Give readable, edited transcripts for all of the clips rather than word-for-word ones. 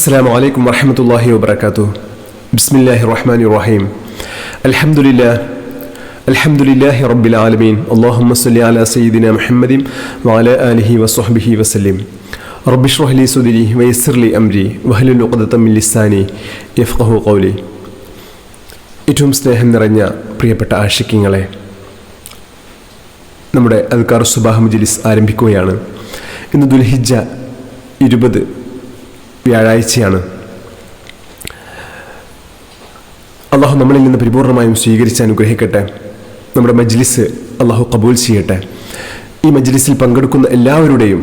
السلام عليكم ورحمة الله وبركاته. بسم الله الرحمن الرحيم. الحمد لله رب العالمين. اللهم صل على سيدنا محمد وعلى آله وصحبه وسلم. رب اشرح لي صدري ويسر لي أمري واحلل عقدة من لساني يفقهوا قولي. ഏറ്റവും സ്നേഹം നിറഞ്ഞ പ്രിയപ്പെട്ട ആശിക്യങ്ങളെ, നമ്മുടെ അദ്കാർ സുബാഹ് മജ്ലിസ് ആരംഭിക്കുകയാണ്. ഇന്ന് ദുൽഹിജ്ജ 20 വ്യാഴാഴ്ചയാണ്. അള്ളാഹു നമ്മളിൽ നിന്ന് പരിപൂർണമായും സ്വീകരിച്ച് അനുഗ്രഹിക്കട്ടെ. നമ്മുടെ മജ്ലിസ് അള്ളാഹു കബൂൽ ചെയ്യട്ടെ. ഈ മജ്ലിസിൽ പങ്കെടുക്കുന്ന എല്ലാവരുടെയും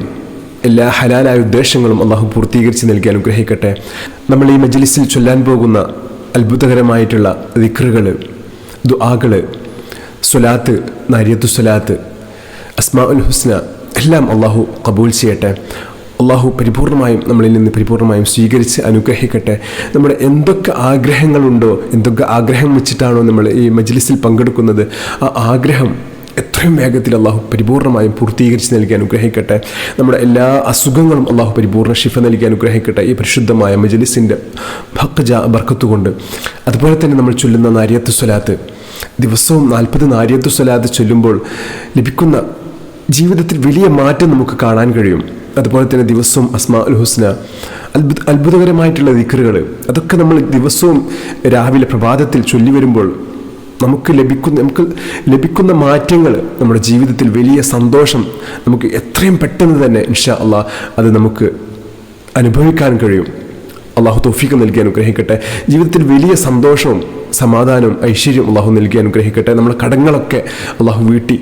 എല്ലാ ഹലാലായ ഉദ്ദേശങ്ങളും അള്ളാഹു പൂർത്തീകരിച്ച് നൽകി അനുഗ്രഹിക്കട്ടെ. നമ്മൾ ഈ മജ്ലിസിൽ ചൊല്ലാൻ പോകുന്ന അത്ഭുതകരമായിട്ടുള്ള ദിക്റുകൾ, ദുആകൾ, സ്വലാത്ത്, നാരിയത്തു സ്വലാത്ത്, അസ്മാഉൽ ഹുസ്ന എല്ലാം അള്ളാഹു കബൂൽ ചെയ്യട്ടെ. അള്ളാഹു പരിപൂർണമായും നമ്മളിൽ നിന്ന് പരിപൂർണമായും സ്വീകരിച്ച് അനുഗ്രഹിക്കട്ടെ. നമ്മുടെ എന്തൊക്കെ ആഗ്രഹങ്ങളുണ്ടോ, എന്തൊക്കെ ആഗ്രഹം വെച്ചിട്ടാണോ നമ്മൾ ഈ മജ്ലിസിൽ പങ്കെടുക്കുന്നത്, ആ ആഗ്രഹം എത്രയും വേഗത്തിൽ അള്ളാഹു പരിപൂർണമായും പൂർത്തീകരിച്ച് നൽകി അനുഗ്രഹിക്കട്ടെ. നമ്മുടെ എല്ലാ അസുഖങ്ങളും അള്ളാഹു പരിപൂർണ്ണ ശിഫ നൽകി അനുഗ്രഹിക്കട്ടെ ഈ പരിശുദ്ധമായ മജ്ലിസിൻ്റെ ബർക്കത്തുകൊണ്ട്. അതുപോലെ തന്നെ നമ്മൾ ചൊല്ലുന്ന നാരിയത്തു സ്വലാത്ത്, ദിവസവും 40 നാരിയത്തു സ്വലാത്ത് ചൊല്ലുമ്പോൾ ലഭിക്കുന്ന ജീവിതത്തിൽ വലിയ മാറ്റം നമുക്ക് കാണാൻ കഴിയും. അതുപോലെ തന്നെ ദിവസവും അസ്മാഉൽ ഹുസ്ന, അത്ഭുതകരമായിട്ടുള്ള ദിക്റുകൾ, അതൊക്കെ നമ്മൾ ദിവസവും രാവിലെ പ്രഭാതത്തിൽ ചൊല്ലി വരുമ്പോൾ നമുക്ക് ലഭിക്കുന്ന മാറ്റങ്ങൾ, നമ്മുടെ ജീവിതത്തിൽ വലിയ സന്തോഷം നമുക്ക് എത്രയും പെട്ടെന്ന് തന്നെ ഇൻഷാ അള്ളാഹ് അത് നമുക്ക് അനുഭവിക്കാൻ കഴിയും. അള്ളാഹു തൗഫീഖ് നൽകി അനുഗ്രഹിക്കട്ടെ. ജീവിതത്തിൽ വലിയ സന്തോഷവും സമാധാനവും ഐശ്വര്യവും അള്ളാഹു നൽകി അനുഗ്രഹിക്കട്ടെ. നമ്മുടെ കടങ്ങളൊക്കെ അള്ളാഹു വീട്ടി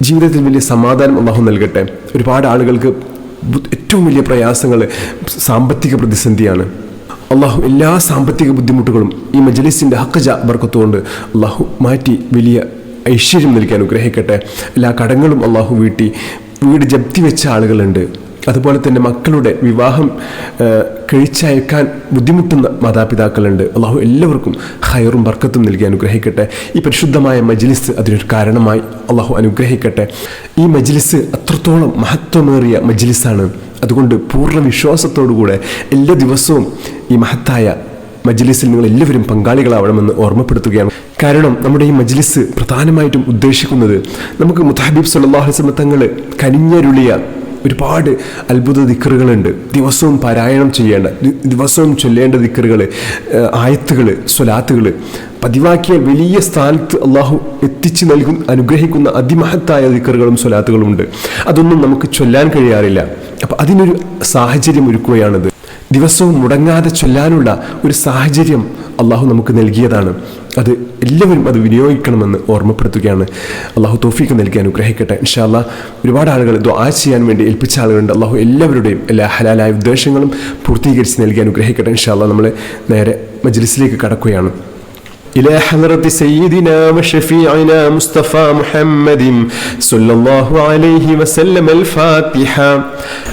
ജീവിതത്തിൽ വലിയ സമാധാനം അള്ളാഹു നൽകട്ടെ. ഒരുപാട് ആളുകൾക്ക് ഏറ്റവും വലിയ പ്രയാസങ്ങൾ സാമ്പത്തിക പ്രതിസന്ധിയാണ്. അള്ളാഹു എല്ലാ സാമ്പത്തിക ബുദ്ധിമുട്ടുകളും ഈ മജ്ലിസിൻ്റെ ബർക്കത്തുകൊണ്ട് അള്ളാഹു മാറ്റി വലിയ ഐശ്വര്യം നൽകി അനുഗ്രഹിക്കട്ടെ. എല്ലാ കടങ്ങളും അള്ളാഹു വീട്ടി വീട് ജപ്തി വെച്ച ആളുകളുണ്ട്. അതുപോലെ തന്നെ മക്കളുടെ വിവാഹം കഴിച്ചയക്കാൻ ബുദ്ധിമുട്ടുന്ന മാതാപിതാക്കളുണ്ട്. അള്ളാഹു എല്ലാവർക്കും ഖൈറും ബർക്കത്തും നൽകി അനുഗ്രഹിക്കട്ടെ. ഈ പരിശുദ്ധമായ മജ്ലിസ് അതിനൊരു കാരണമായി അള്ളാഹു അനുഗ്രഹിക്കട്ടെ. ഈ മജ്ലിസ് അത്രത്തോളം മഹത്വമേറിയ മജ്ലിസാണ്. അതുകൊണ്ട് പൂർണ്ണ വിശ്വാസത്തോടുകൂടെ എല്ലാ ദിവസവും ഈ മഹത്തായ മജ്ലിസിൽ നിങ്ങൾ എല്ലാവരും പങ്കാളികളാവണമെന്ന് ഓർമ്മപ്പെടുത്തുകയാണ്. കാരണം നമ്മുടെ ഈ മജ്ലിസ് പ്രധാനമായിട്ടും ഉദ്ദേശിക്കുന്നത് നമുക്ക് മുത്തഹബീബ് സല്ലല്ലാഹു അലൈഹി വസല്ലം തങ്ങൾ കനിഞ്ഞരുളിയ ഒരുപാട് അത്ഭുത ദിക്റുകളുണ്ട്. ദിവസവും പാരായണം ചെയ്യേണ്ട, ദിവസവും ചൊല്ലേണ്ട ദിക്റുകൾ, ആയത്തുകൾ, സ്വലാത്തുകൾ പതിവാക്കിയ വലിയ സ്ഥാനത്ത് അള്ളാഹു എത്തിച്ച് അനുഗ്രഹിക്കുന്ന അതിമഹത്തായ ദിക്റുകളും സ്വലാത്തുകളും ഉണ്ട്. അതൊന്നും നമുക്ക് ചൊല്ലാൻ കഴിയാറില്ല. അപ്പം അതിനൊരു സാഹചര്യം ഒരുക്കുകയാണത്. ദിവസവും മുടങ്ങാതെ ചൊല്ലാനുള്ള ഒരു സാഹചര്യം അള്ളാഹു നമുക്ക് നൽകിയതാണ്. അത് എല്ലാവരും അത് വിനിയോഗിക്കണമെന്ന് ഓർമ്മപ്പെടുത്തുകയാണ്. അള്ളാഹു തൗഫീഖ് നൽകി അനുഗ്രഹിക്കട്ടെ. ഇൻഷാ അല്ലാഹ് ഒരുപാട് ആളുകൾ ദുആ ചെയ്യാൻ വേണ്ടി ഏൽപ്പിച്ച ആളുകളുണ്ട്. അള്ളാഹു എല്ലാവരുടെയും എല്ലാ ഹലാലായ ഉദ്ദേശങ്ങളും പൂർത്തീകരിച്ച് നൽകി അനുഗ്രഹിക്കട്ടെ. ഇൻഷാ അല്ലാഹ് നമ്മൾ നേരെ മജ്ലിസിലേക്ക് കടക്കുകയാണ്. إلى حضرة سيدنا وشفيعنا مصطفى محمد صلى الله عليه وسلم الفاتحة.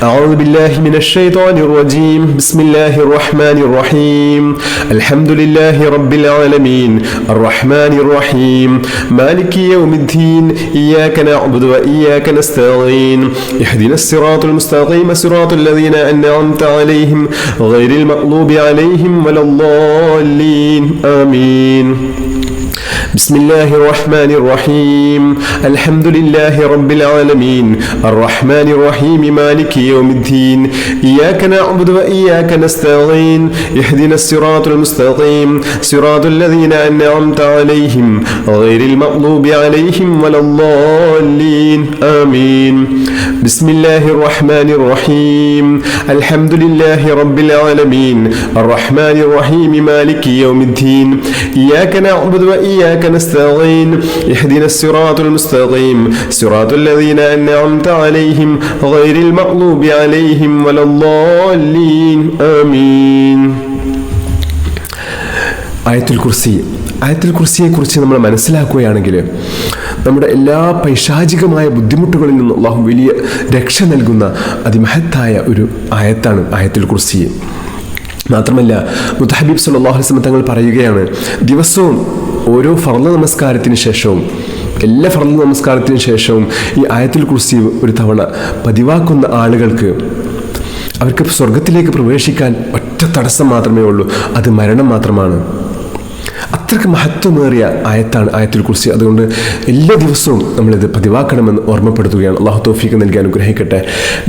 أعوذ بالله من الشيطان الرجيم. بسم الله الرحمن الرحيم. الحمد لله رب العالمين الرحمن الرحيم مالك يوم الدين إياك نعبد وإياك نستعين اهدنا الصراط المستقيم صراط الذين أنعمت عليهم غير المغضوب عليهم ولا الضالين آمين. بسم الله الرحمن الرحيم. الحمد لله رب العالمين الرحمن الرحيم مالك يوم الدين إياك نعبد وإياك نستعين اهدنا الصراط المستقيم صراط الذين أنعمت عليهم غير المغضوب عليهم ولا الضالين آمين. بسم الله الرحمن الرحيم. الحمد لله رب العالمين الرحمن الرحيم مالك يوم الدين إياك نعبد وإياك نستعين اهدنا الصراط المستقيم صراط الذين أنعمت عليهم غير المغضوب عليهم ولا الضالين آمين. ആയത്തുൽ കുർസിയെക്കുറിച്ച് നമ്മൾ മനസ്സിലാക്കുകയാണെങ്കിൽ നമ്മുടെ എല്ലാ പൈശാചികമായ ബുദ്ധിമുട്ടുകളിൽ നിന്നും അള്ളാഹു വലിയ രക്ഷ നൽകുന്ന അതിമഹത്തായ ഒരു ആയത്താണ് ആയത്തുൽ കുർസി. മാത്രമല്ല മുത്തഹബീബ് സല്ലല്ലാഹു അലൈഹി വസല്ലം തങ്ങൾ പറയുകയാണ്, ദിവസവും ഓരോ ഫർള് നമസ്കാരത്തിന് ശേഷവും എല്ലാ ഫർള് നമസ്കാരത്തിന് ശേഷവും ഈ ആയത്തുൽ കുർസി ഒരു തവണ പതിവാക്കുന്ന ആളുകൾക്ക് അവർക്ക് സ്വർഗത്തിലേക്ക് പ്രവേശിക്കാൻ ഒറ്റ തടസ്സം മാത്രമേ ഉള്ളൂ, അത് മരണം മാത്രമാണ്. അത്രയ്ക്ക് മഹത്വമേറിയ ആയത്താണ് ആയത്തുൽ കുർസി. അതുകൊണ്ട് എല്ലാ ദിവസവും നമ്മളിത് പതിവാക്കണമെന്ന് ഓർമ്മപ്പെടുത്തുകയാണ്. അല്ലാഹു തൗഫീഖ് നൽകി അനുഗ്രഹിക്കട്ടെ.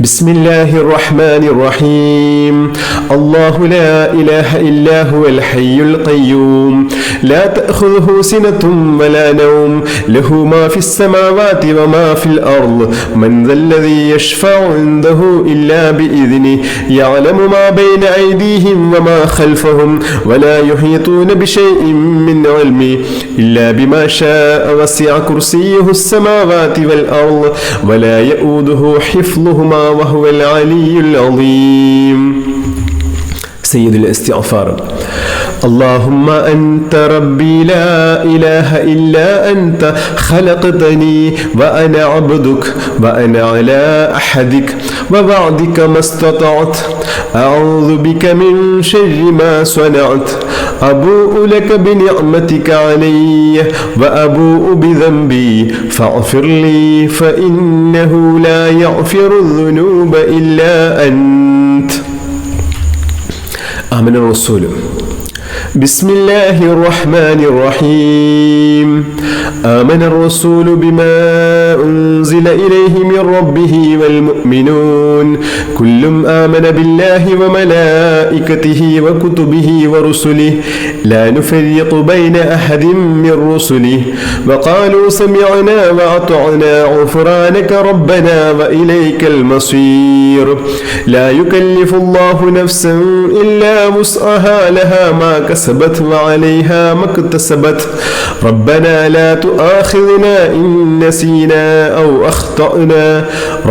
ബിസ്മില്ലാഹിർ റഹ്മാനിർ റഹീം. അല്ലാഹു ലാ ഇലാഹ ഇല്ലാ ഹുവൽ ഹയ്യുൽ ഖയ്യൂം ലാ തഅഖുദുഹു സിനത്തും വലാ നൗം ലഹു മാ ഫിസ് സമാവാതി വമാ ഫിൽ അർള് മൻ ദല്ലദീ യശ്ഫഉ ഇൻദഹു ഇല്ലാ ബിഇദ്നിഹി യഅലമു മാ ബൈന അയ്ദീഹിം വമാ ഖൽഫഹും വലാ യുഹീതൂന ബിശൈഇൻ من علمي إلا بما شاء وسع كرسيه السماوات والأرض ولا يؤوده حفظهما وهو العلي العظيم. سيد الاستغفار. اللهم أنت ربي لا إله إلا أنت خلقتني وأنا عبدك وأنا على أحدك ووعدك ما استطعت أعوذ بك من شر ما صنعت أبوء لك بنعمتك علي وأبوء بذنبي فاغفر لي فإنه لا يغفر الذنوب إلا أنت. آمن الرسول. بسم الله الرحمن الرحيم. آمن الرسول بما أنزل إليه من ربه والمؤمنون كل آمن بالله وملائكته وكتبه ورسله لا نفرق بين أحد من رسله وقالوا سمعنا وأطعنا غفرانك ربنا وإليك المصير. لا يكلف الله نفسا إلا وسعها لها ما كسبت وعليها ما اكتسبت ربنا لا تؤاخذنا إن نسينا أو أخطأنا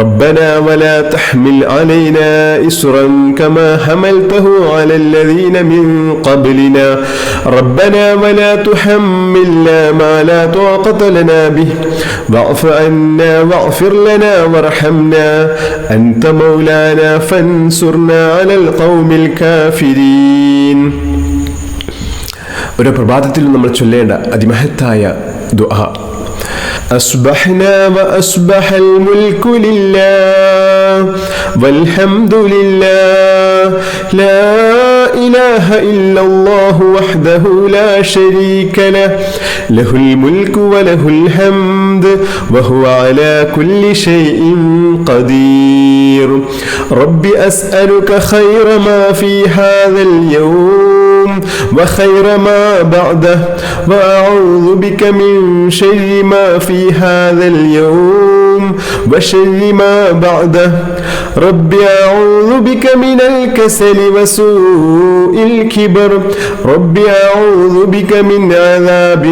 ربنا ولا تحمل علينا إسرا كما حملته على الذين من قبلنا ربنا ولا تحملنا ما لا طاقة لنا به واعف عنا واغفر لنا وارحمنا أنت مولانا فانصرنا على القوم الكافرين. ഒരു പ്രഭാതത്തിൽ നമ്മൾ ചൊല്ലേണ്ട അതിമഹത്തായ ദുആ. أصبحنا وأصبح الملك لله والحمد لله لا إله إلا الله وحده لا شريك له له الملك وله الحمد وهو على كل شيء قدير. رب أسألك خير ما في هذا اليوم وخير ما بعده وأعوذ بك من شر ما في هذا اليوم وشر ما بعده. رب أعوذ بك من الكسل وسوء الكبر رب أعوذ بك من عذاب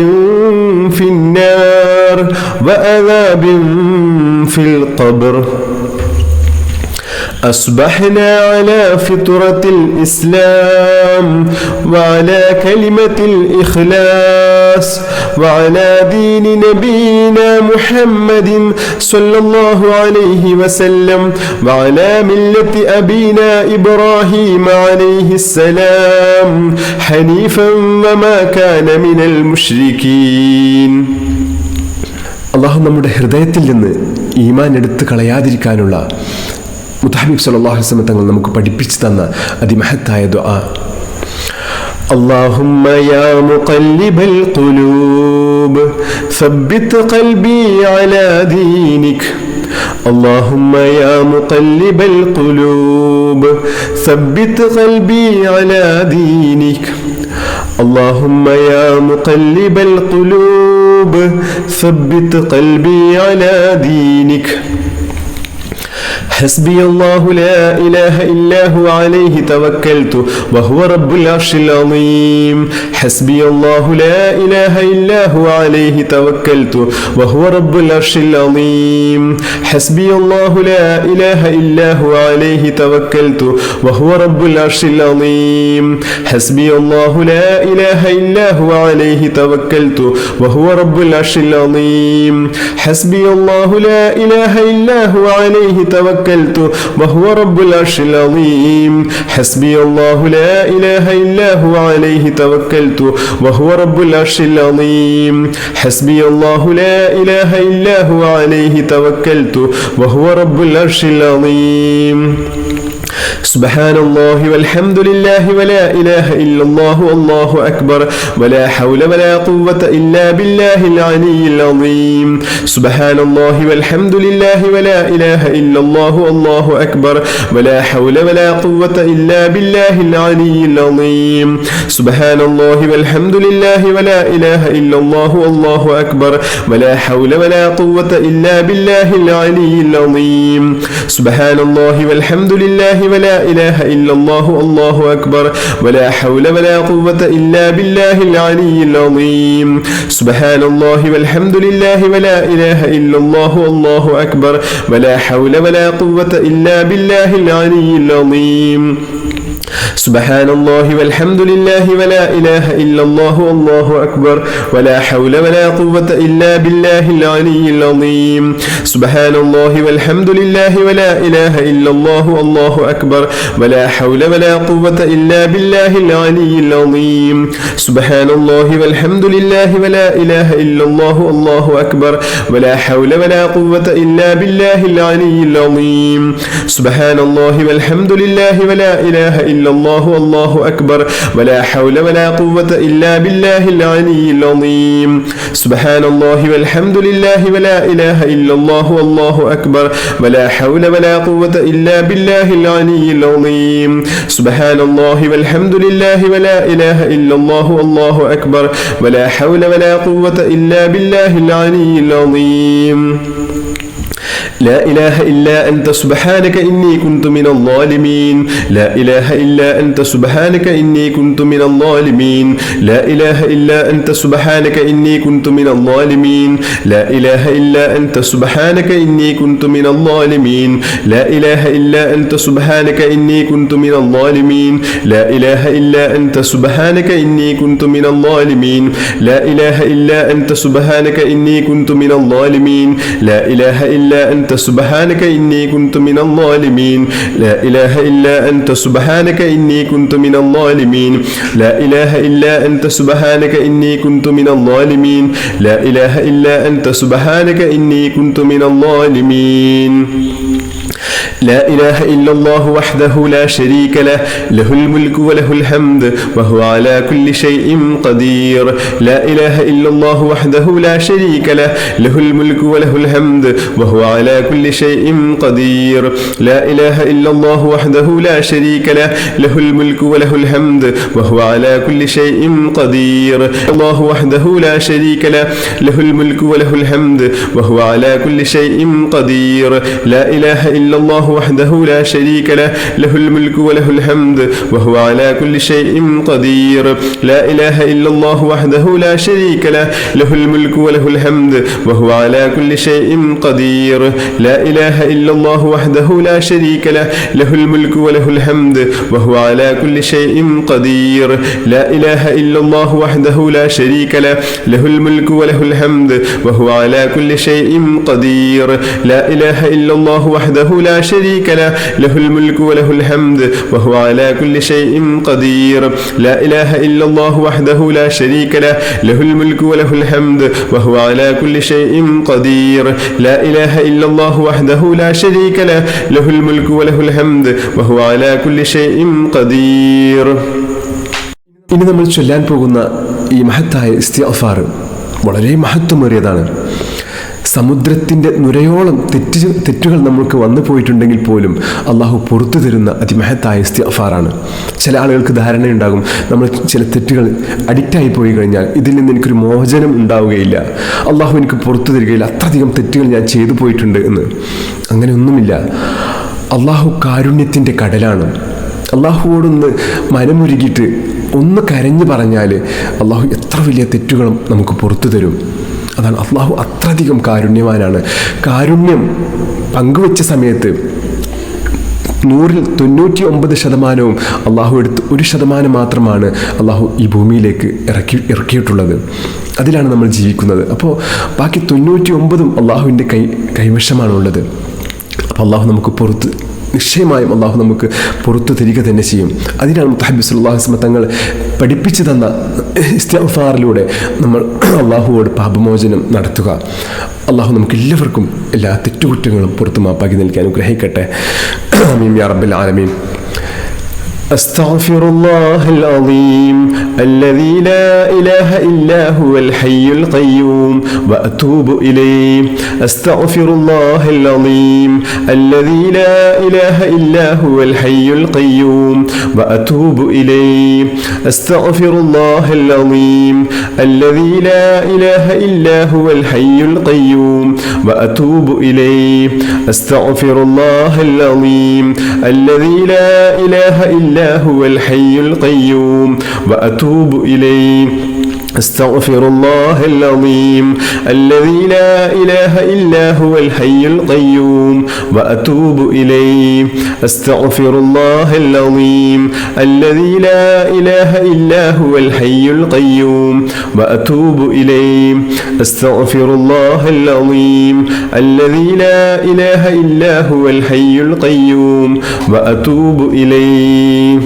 في النار وعذاب في القبر. أصبحنا على فطرة الإسلام وعلى كلمة الإخلاص وعلى دين نبينا محمد صلى الله عليه وسلم وعلى ملة أبينا إبراهيم عليه السلام حنيفا وما كان من المشركين. അല്ലാഹു നമ്മുടെ ഹൃദയത്തിൽ നിന്ന് ഈമാൻ എടുത്ത് കളയാതിരിക്കാനുള്ള മുത്തഹബീബ് സല്ലല്ലാഹു അലൈഹി വസല്ലം തങ്ങൾ നമുക്ക് പഠിപ്പിച്ചു തന്ന അതിമഹത്തായ ദുആ. اللهم يا مقلب القلوب ثبت قلبي على دينك. اللهم يا مقلب القلوب ثبت قلبي على دينك. اللهم يا مقلب القلوب ثبت قلبي على دينك. حسبي الله لا إله إلا هو عليه توكلت وهو رب العرش العظيم. حسبي الله لا إله إلا هو عليه توكلت وهو رب العرش العظيم. حسبي الله لا إله إلا هو عليه توكلت وهو رب العرش العظيم. حسبي الله لا إله إلا هو عليه توكلت وهو رب العرش العظيم. حسبي الله لا إله إلا هو عليه توكلت وهو رب العرش العظيم. حسبي الله لا إله إلا هو عليه توكلت وهو رب العرش العظيم. حسبي الله لا إله إلا هو عليه توكلت وهو رب العرش العظيم. സുബ്ഹാനല്ലാഹി വൽഹംദുലില്ലാഹി വലാ ഇലാഹ ഇല്ലല്ലാഹു അല്ലാഹു അക്ബർ വലാ ഹൗല വലാ ഖുവത ഇല്ലാ ബില്ലാഹിൽ അലിയിൽ അളീം. സുബ്ഹാനല്ലാഹി വൽഹംദുലില്ലാഹി വലാ ഇലാഹ ഇല്ലല്ലാഹു അല്ലാഹു അക്ബർ വലാ ഹൗല വലാ ഖുവത ഇല്ലാ ബില്ലാഹിൽ അലിയിൽ അളീം. സുബ്ഹാനല്ലാഹി വൽഹംദുലില്ലാഹി വലാ ഇലാഹ ഇല്ലല്ലാഹു അല്ലാഹു അക്ബർ വലാ ഹൗല വലാ ഖുവത ഇല്ലാ ബില്ലാഹിൽ അലിയിൽ അളീം. സുബ്ഹാനല്ലാഹി വൽഹംദുലില്ലാഹി വലാ ഇലാഹ ഇല്ലല്ലാഹു അല്ലാഹു അക്ബർ വലാ ഹൗല വലാ ഖുവത ഇല്ലാ ബില്ലാഹിൽ അലിയിൽ അളീം. സുബ്ഹാനല്ലാഹി വൽഹംദുലില്ലാഹി വലാ ഇലാഹ ഇല്ലല്ലാഹു അല്ലാഹു അക്ബർ വലാ ഹൗല വലാ ഖുവത ഇല്ലാ ബില്ലാഹിൽ അലിയിൽ അളീം. സുബ്ഹാനല്ലാഹി വൽഹംദുലില്ലാഹി വലാ ഇലാഹ ഇല്ലല്ലാഹു അല്ലാഹു അക്ബർ വലാ ഹൗല വലാ ഖുവത ഇല്ലാ ബില്ലാഹിൽ അലിയിൽ അളീം. സുബ്ഹാനല്ലാഹി വൽഹംദുലില്ലാഹി വലാ ഇലാഹ ഇല്ലല്ലാഹു അല്ലാഹു അക്ബർ വലാ ഹൗല വലാ ഖുവത ഇല്ലാ ബില്ലാഹിൽ അലിയിൽ അളീം. സുബ്ഹാനല്ലാഹി വൽഹംദുലില്ലാഹി വലാ ഇലാഹ ഇല്ലല്ലാഹു അല്ലാഹു അക്ബർ വലാ ഹൗല വലാ ഖുവത ഇല്ലാ ബില്ലാഹിൽ അലിയിൽ അളീം. സുബ്ഹാനല്ലാഹി വൽഹംദുലില്ലാഹി വലാ ഇലാഹ ഇല്ലല്ലാഹു അല്ലാഹു അക്ബർ വലാ ഹൗല വലാ ഖുവത ഇല്ലാ ബില്ലാഹിൽ അലിയിൽ അളീം. സുബ്ഹാനല്ലാഹി വൽഹംദുലില്ലാഹി വലാ ഇലാഹ ഇല്ലല്ലാഹു അല്ലാഹു അക്ബർ വലാ ഹൗല വലാ ഖുവത ഇല്ലാ ബില്ലാഹിൽ അലിയിൽ അളീം. സുബ്ഹാനല്ലാഹി വൽഹംദുലില്ലാഹി വലാ ഇലാഹ ഇല്ലല്ലാഹു അല്ലാഹു അക്ബർ വലാ ഹൗല വലാ ഖുവത ഇല്ലാ ബില്ലാഹിൽ അലിയിൽ അളീം. لا إله إلا أنت سبحانك إني كنت من الظالمين. لا إله إلا أنت سبحانك إني كنت من الظالمين. لا إله إلا أنت سبحانك إني كنت من الظالمين. لا إله إلا أنت سبحانك إني كنت من الظالمين. لا إله إلا أنت سبحانك إني كنت من الظالمين. لا إله إلا أنت سبحانك إني كنت من الظالمين. لا إله إلا أنت سبحانك إني كنت من الظالمين. لا إله إلا أنت سبحانك إني كنت من الظالمين. لا إله إلا أنت سبحانك إني كنت من الظالمين. لا إله إلا أنت سبحانك إني كنت من الظالمين. لا إله إلا أنت سبحانك إني كنت من الظالمين. لا إله إلا الله وحده لا شريك له له الملك وله الحمد وهو على كل شيء قدير. لا إله إلا الله وحده لا شريك له له الملك وله الحمد وهو على كل شيء قدير. لا إله إلا الله وحده لا شريك له له الملك وله الحمد وهو على كل شيء قدير. الله وحده لا شريك له له الملك وله الحمد وهو على كل شيء قدير. لا إله إلا الله وحده لا شريك له له الملك وله الحمد وهو على كل شيء قدير. لا إله إلا الله وحده لا شريك له له الملك وله الحمد وهو على كل شيء قدير. لا إله إلا الله وحده لا شريك له له الملك وله الحمد وهو على كل شيء قدير. لا إله إلا الله وحده لا شريك له له الملك وله الحمد وهو على كل شيء قدير. لا إله إلا الله وحده لا شريك له له الملك وله الحمد وهو على كل شيء قدير. لا إله إلا الله وحده لا شريك له له الملك وله الحمد وهو على كل شيء قدير. لا إله إلا الله وحده لا شريك له له الملك وله الحمد وهو على كل شيء قدير. ഇനി നമ്മൾ ചൊല്ലാൻ പോകുന്ന ഈ മഹത്തായ ഇസ്തിഗ്ഫാർ വളരെ മഹത്വമേറിയതാണ്. സമുദ്രത്തിൻ്റെ നുരയോളം തെറ്റുകൾ നമ്മൾക്ക് വന്നു പോയിട്ടുണ്ടെങ്കിൽ പോലും അള്ളാഹു പുറത്തു തരുന്ന അതിമഹത്തായ ഇസ്തിഗ്ഫാറാണ്. ചില ആളുകൾക്ക് ധാരണയുണ്ടാകും, നമ്മൾ ചില തെറ്റുകൾ അഡിക്റ്റായി പോയി കഴിഞ്ഞാൽ ഇതിൽ നിന്ന് എനിക്കൊരു മോചനം ഉണ്ടാവുകയില്ല, അള്ളാഹു എനിക്ക് പുറത്തു തരികയില്ല, അത്രയധികം തെറ്റുകൾ ഞാൻ ചെയ്തു പോയിട്ടുണ്ട് എന്ന്. അങ്ങനെയൊന്നുമില്ല. അള്ളാഹു കാരുണ്യത്തിൻ്റെ കടലാണ്. അള്ളാഹുവോടൊന്ന് മനമുരുകിയിട്ട് ഒന്ന് കരഞ്ഞു പറഞ്ഞാൽ അള്ളാഹു എത്ര വലിയ തെറ്റുകളും നമുക്ക് പുറത്തു തരും. അതാണ്, അള്ളാഹു അത്രയധികം കാരുണ്യവാനാണ്. കാരുണ്യം പങ്കുവെച്ച സമയത്ത് 100-ൽ 99% അള്ളാഹു എടുത്ത് 1% മാത്രമാണ് അള്ളാഹു ഈ ഭൂമിയിലേക്ക് ഇറക്കിയിട്ടുള്ളത്. അതിലാണ് നമ്മൾ ജീവിക്കുന്നത്. അപ്പോൾ ബാക്കി 99 അള്ളാഹുവിൻ്റെ കൈവശമാണുള്ളത്. അപ്പോൾ അള്ളാഹു നമുക്ക് പുറത്ത് നിശ്ചയമായും അള്ളാഹു നമുക്ക് പുറത്തു തരിക തന്നെ ചെയ്യും. അതിനാണ് മുത്തഹബ്ബി സല്ലല്ലാഹു അലൈഹി വസല്ലം തങ്ങൾ പഠിപ്പിച്ചു തന്ന ഇസ്തിഗ്ഫാറിലൂടെ നമ്മൾ അള്ളാഹുവോട് പാപമോചനം നടത്തുക. അള്ളാഹു നമുക്ക് എല്ലാവർക്കും എല്ലാ തെറ്റുകുറ്റങ്ങളും പുറത്തു മാപ്പാക്കി നൽകാൻ അനുഗ്രഹിക്കട്ടെ. ആമീൻ യാ റബ്ബൽ ആലമീൻ. أستغفر الله العظيم الذي لا إله إلا هو الحي القيوم وأتوب إليه. أستغفر الله العظيم الذي لا إله إلا هو الحي القيوم وأتوب إليه. أستغفر الله العظيم الذي لا إله إلا هو الحي القيوم وأتوب إليه. أستغفر الله العظيم الذي لا إله إلا هو الحي القيوم وأتوب إليه. أستغفر الله العظيم الذي لا إله إلا هو الحي القيوم وأتوب إليه. أستغفر الله العظيم الذي لا إله إلا هو الحي القيوم وأتوب إليه. أستغفر الله العظيم الذي لا إله إلا هو الحي القيوم وأتوب إليه.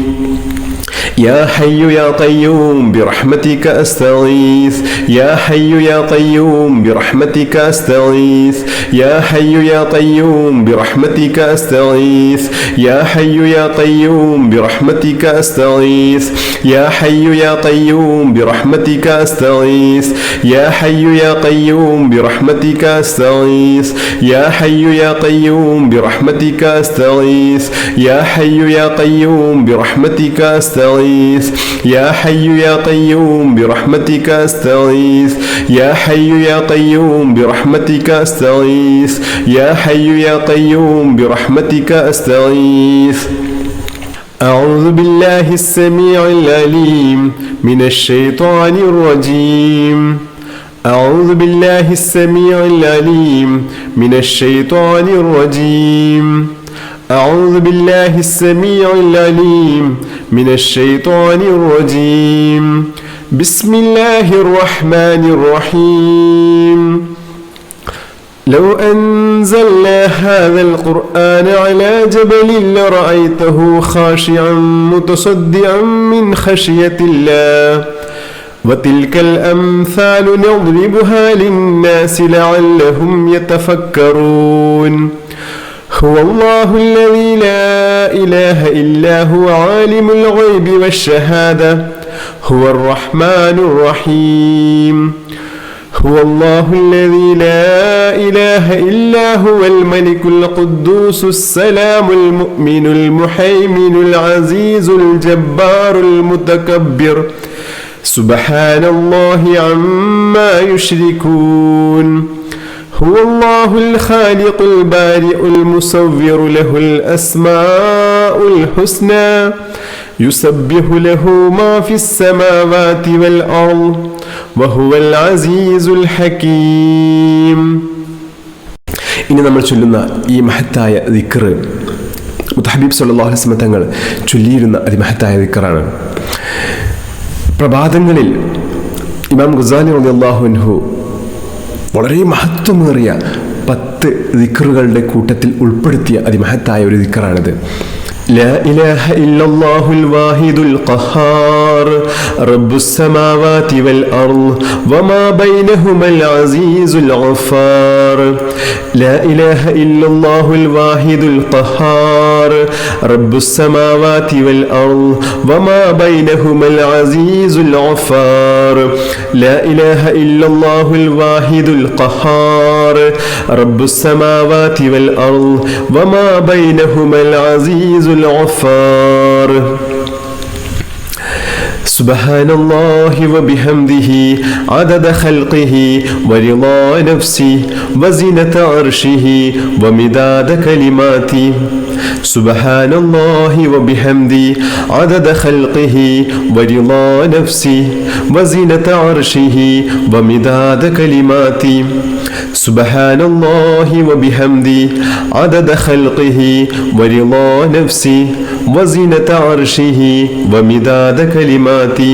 يا حي يا قيوم برحمتك أستغيث. يا حي يا قيوم برحمتك أستغيث. يا حي يا قيوم برحمتك أستغيث. يا حي يا قيوم برحمتك أستغيث. يا حي يا قيوم برحمتك أستغيث. يا حي يا قيوم برحمتك أستغيث. يا حي يا قيوم برحمتك أستغيث. يا حي يا قيوم برحمتك أستغيث. يا حي يا قيوم برحمتك أستغيث. يا حي يا قيوم برحمتك أستغيث. يا حي يا قيوم برحمتك أستغيث. أعوذ بالله السميع العليم من الشيطان الرجيم. أعوذ بالله السميع العليم من الشيطان الرجيم. أعوذ بالله السميع العليم من الشيطان الرجيم. بسم الله الرحمن الرحيم. لو أنزلنا هذا القرآن على جبل لرأيته خاشعا متصدعا من خشية الله وتلك الأمثال نضربها للناس لعلهم يتفكرون. هو الله الذي لا إله إلا هو عالم الغيب والشهادة هو الرحمن الرحيم. هو الله الذي لا إله إلا هو الملك القدوس السلام المؤمن المهيمن العزيز الجبار المتكبر سبحان الله عما يشركون. هو الله الخالق البارئ المصور له الأسماء الحسنى يسبح له ما في السماوات والأرض وهو العزيز الحكيم. ഇനി നമ്മൾ ചൊല്ലുന്ന ഈ മഹത്തായ ദിക്ർ മുത്തഹബീബ് സല്ലല്ലാഹു അലൈഹി വസല്ലം തങ്ങൾ ചൊല്ലിയിരുന്ന അതിമഹത്തായ ദിക്റാണ്. പ്രഭാതങ്ങളിൽ ഇമാം ഗസാലി റളിയല്ലാഹു അൻഹു വളരെ മഹത്വമേറിയ 10 ദിക്റുകളുടെ കൂട്ടത്തിൽ ഉൾപ്പെടുത്തിയ അതിമഹത്തായ ഒരു ദിക്റാണിത്. لا إله إلا الله الواحد القهار رب السماوات والأرض وما بينهما العزيز الغفار. لا إله إلا الله الواحد القهار رب السماوات والأرض وما بينهما العزيز الغفار. لا إله إلا الله الواحد القهار رب السماوات والأرض وما بينهما العزيز الغفار. سبحان الله وبحمده عدد خلقه ورضا نفسه وزنة عرشه ومداد كلماته. سبحان الله وبحمده عدد خلقه ورضا نفسه وزنة عرشه ومداد كلماته. سبحان الله وبحمده عدد خلقه ورضا نفسه وزنة عرشه ومداد كلماته.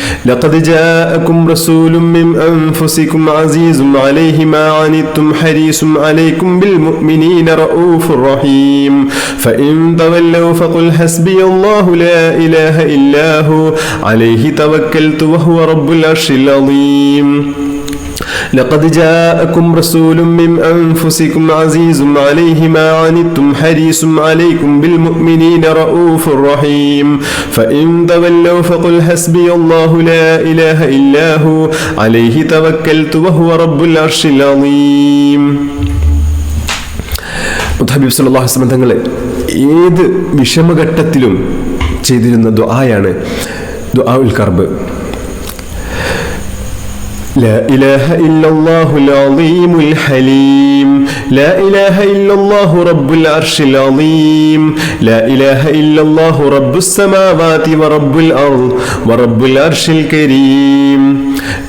لقد جاءكم رسول من أنفسكم عزيز عليه ما عنتم حريص عليكم بالمؤمنين رؤوف رحيم فإن تولوا فقل حسبي الله لا إله إلا هو عليه توكلت وهو رب العرش العظيم لقد جاءكم رسول من أنفسكم عزيز عليه ما عنتم حريص عليكم بالمؤمنين رؤوف رحيم فإن تولوا فقل حسبي الله لا إله إلا هو عليه توكلت وهو رب العرش العظيم. ഹബീബ് സല്ലല്ലാഹു അലൈഹി വസല്ലം തങ്ങൾ ഏത് വിഷമഘട്ടത്തിലും ചെയ്തിരുന്ന ദുആയാണ് ദുആഉൽ കർബ്. لا إله إلا الله العظيم الحليم لا إله إلا الله رب العرش العظيم لا إله إلا الله رب السماوات ورب الأرض ورب العرش الكريم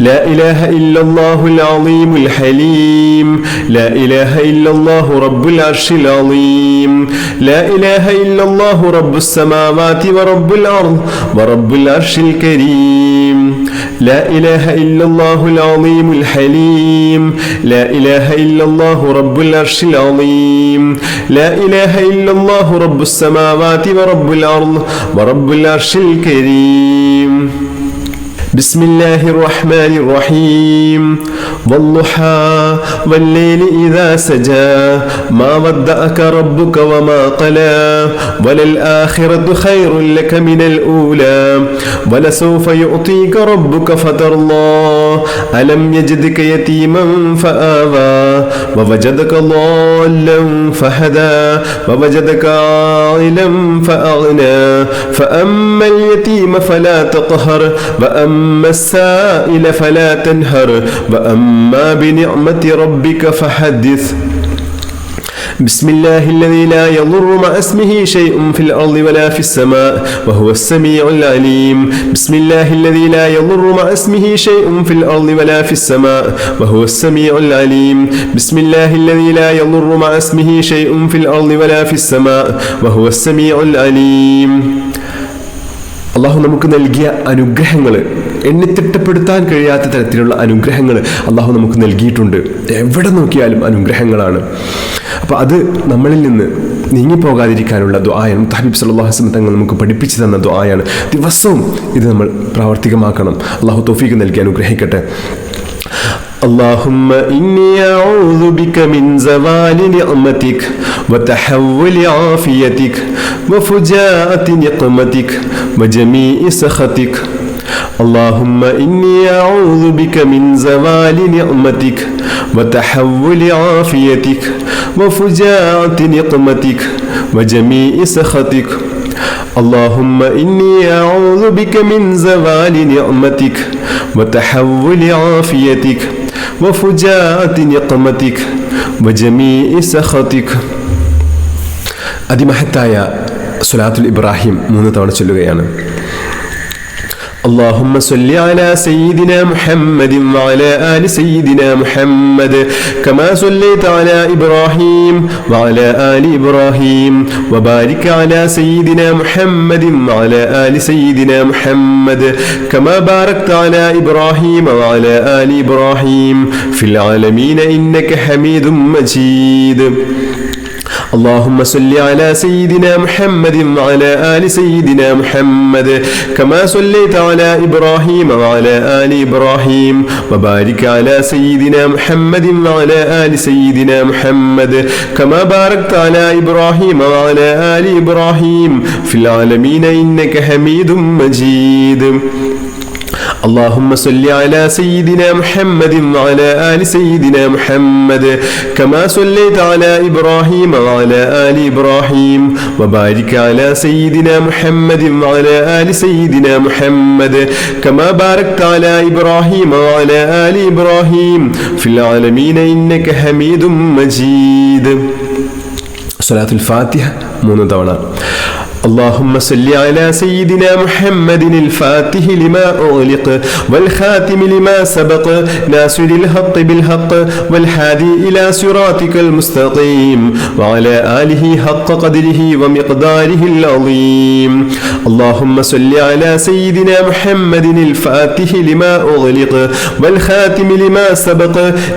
لا إله إلا الله العظيم الحليم لا إله إلا الله رب العرش العظيم لا إله إلا الله رب السماوات ورب الأرض ورب العرش الكريم لا إله إلا الله العظيم الحليم لا إله إلا الله رب العرش العظيم لا إله إلا الله رب السماوات ورب الأرض ورب العرش الكريم. بسم الله الرحمن الرحيم والضحى والليل إذا سجى ما ودعك ربك وما قلى وللآخرة خير لك من الأولى ولسوف يعطيك ربك فترضى ألم يجدك يتيما فآوى ووجدك ضالا فهدى ووجدك عائلا فأغنى فأما اليتيم فلا تقهر وأما السائل فلا تنهر وأما بنعمة ربك فحدث. بسم الله الذي لا يضر مع اسمه شيء في الأرض ولا في السماء وهو السميع العليم بسم الله الذي لا يضر مع اسمه شيء في الأرض ولا في السماء وهو السميع العليم بسم الله الذي لا يضر مع اسمه شيء في الأرض ولا في السماء وهو السميع العليم. അള്ളാഹു നമുക്ക് നൽകിയ അനുഗ്രഹങ്ങൾ, എണ്ണിത്തിട്ടപ്പെടുത്താൻ കഴിയാത്ത തരത്തിലുള്ള അനുഗ്രഹങ്ങൾ അള്ളാഹു നമുക്ക് നൽകിയിട്ടുണ്ട്. എവിടെ നോക്കിയാലും അനുഗ്രഹങ്ങളാണ്. അപ്പോൾ അത് നമ്മളിൽ നിന്ന് നീങ്ങിപ്പോകാതിരിക്കാനുള്ള ദുആയാണ്. ഹബീബ് സല്ലല്ലാഹു അലൈഹി വസല്ലം തങ്ങൾ നമുക്ക് പഠിപ്പിച്ചു തന്ന ദുആയാണ്. ദിവസവും ഇത് നമ്മൾ പ്രാവർത്തികമാക്കണം. അള്ളാഹു തൗഫീഖ് നൽകി അനുഗ്രഹിക്കട്ടെ. اللهم إني أعوذ بك من زوال نعمتك وتحول عافيتك وفجاءة نقمتك وجميع سخطك اللهم إني أعوذ بك من زوال نعمتك وتحول عافيتك وفجاءة نقمتك وجميع سخطك اللهم إني أعوذ بك من زوال نعمتك وتحول عافيتك وفجاءة نقمتك وجميع سخطك. അതിമഹത്തായ സ്വലാത്തുൽ ഇബ്രാഹിം 3 തവണ ചൊല്ലുകയാണ്. اللهم صل على سيدنا محمد وعلى آل سيدنا محمد كما صليت على إبراهيم وعلى آل إبراهيم وبارك على سيدنا محمد وعلى آل سيدنا محمد كما باركت على إبراهيم وعلى آل إبراهيم في العالمين إنك حميد مجيد. اللهم صل على سيدنا محمد وعلى آل سيدنا محمد كما صليت على إبراهيم وعلى آل إبراهيم وبارك على سيدنا محمد وعلى آل سيدنا محمد كما باركت على إبراهيم وعلى آل إبراهيم في العالمين إنك حميد مجيد. اللهم صل على سيدنا محمد وعلى آل سيدنا محمد كما صليت على إبراهيم وعلى آل إبراهيم وبارك على سيدنا محمد وعلى آل سيدنا محمد كما باركت على إبراهيم وعلى آل إبراهيم في العالمين إنك حميد مجيد. صلاة الفاتحة 3 തവണ. اللهم صل على سيدنا محمد الفاتح لما أغلق والخاتم لما سبق ناصر الحق بالحق والهادي إلى صراطك المستقيم وعلى آله حق قدره ومقداره العظيم. اللهم صل على سيدنا محمد الفاتح لما أغلق والخاتم لما سبق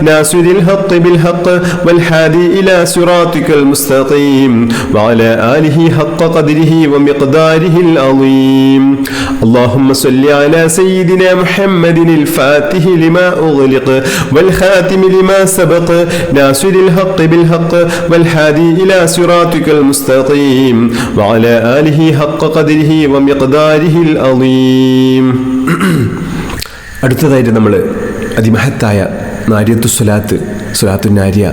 ناصر الحق بالحق والهادي إلى صراطك المستقيم وعلى آله حق قدره ومقداره العظيم. اللهم صل على سيدنا محمد الفاتح لما أغلق والخاتم لما سبق ناصر الحق بالحق والهادي إلى صراطك المستقيم وعلى آله حق قدره ومقداره العظيم. അടുത്തതായിട്ട് നമ്മൾ അതിമഹത്തായ നാരിയത്തു സ്വലാത്തു നാരിയ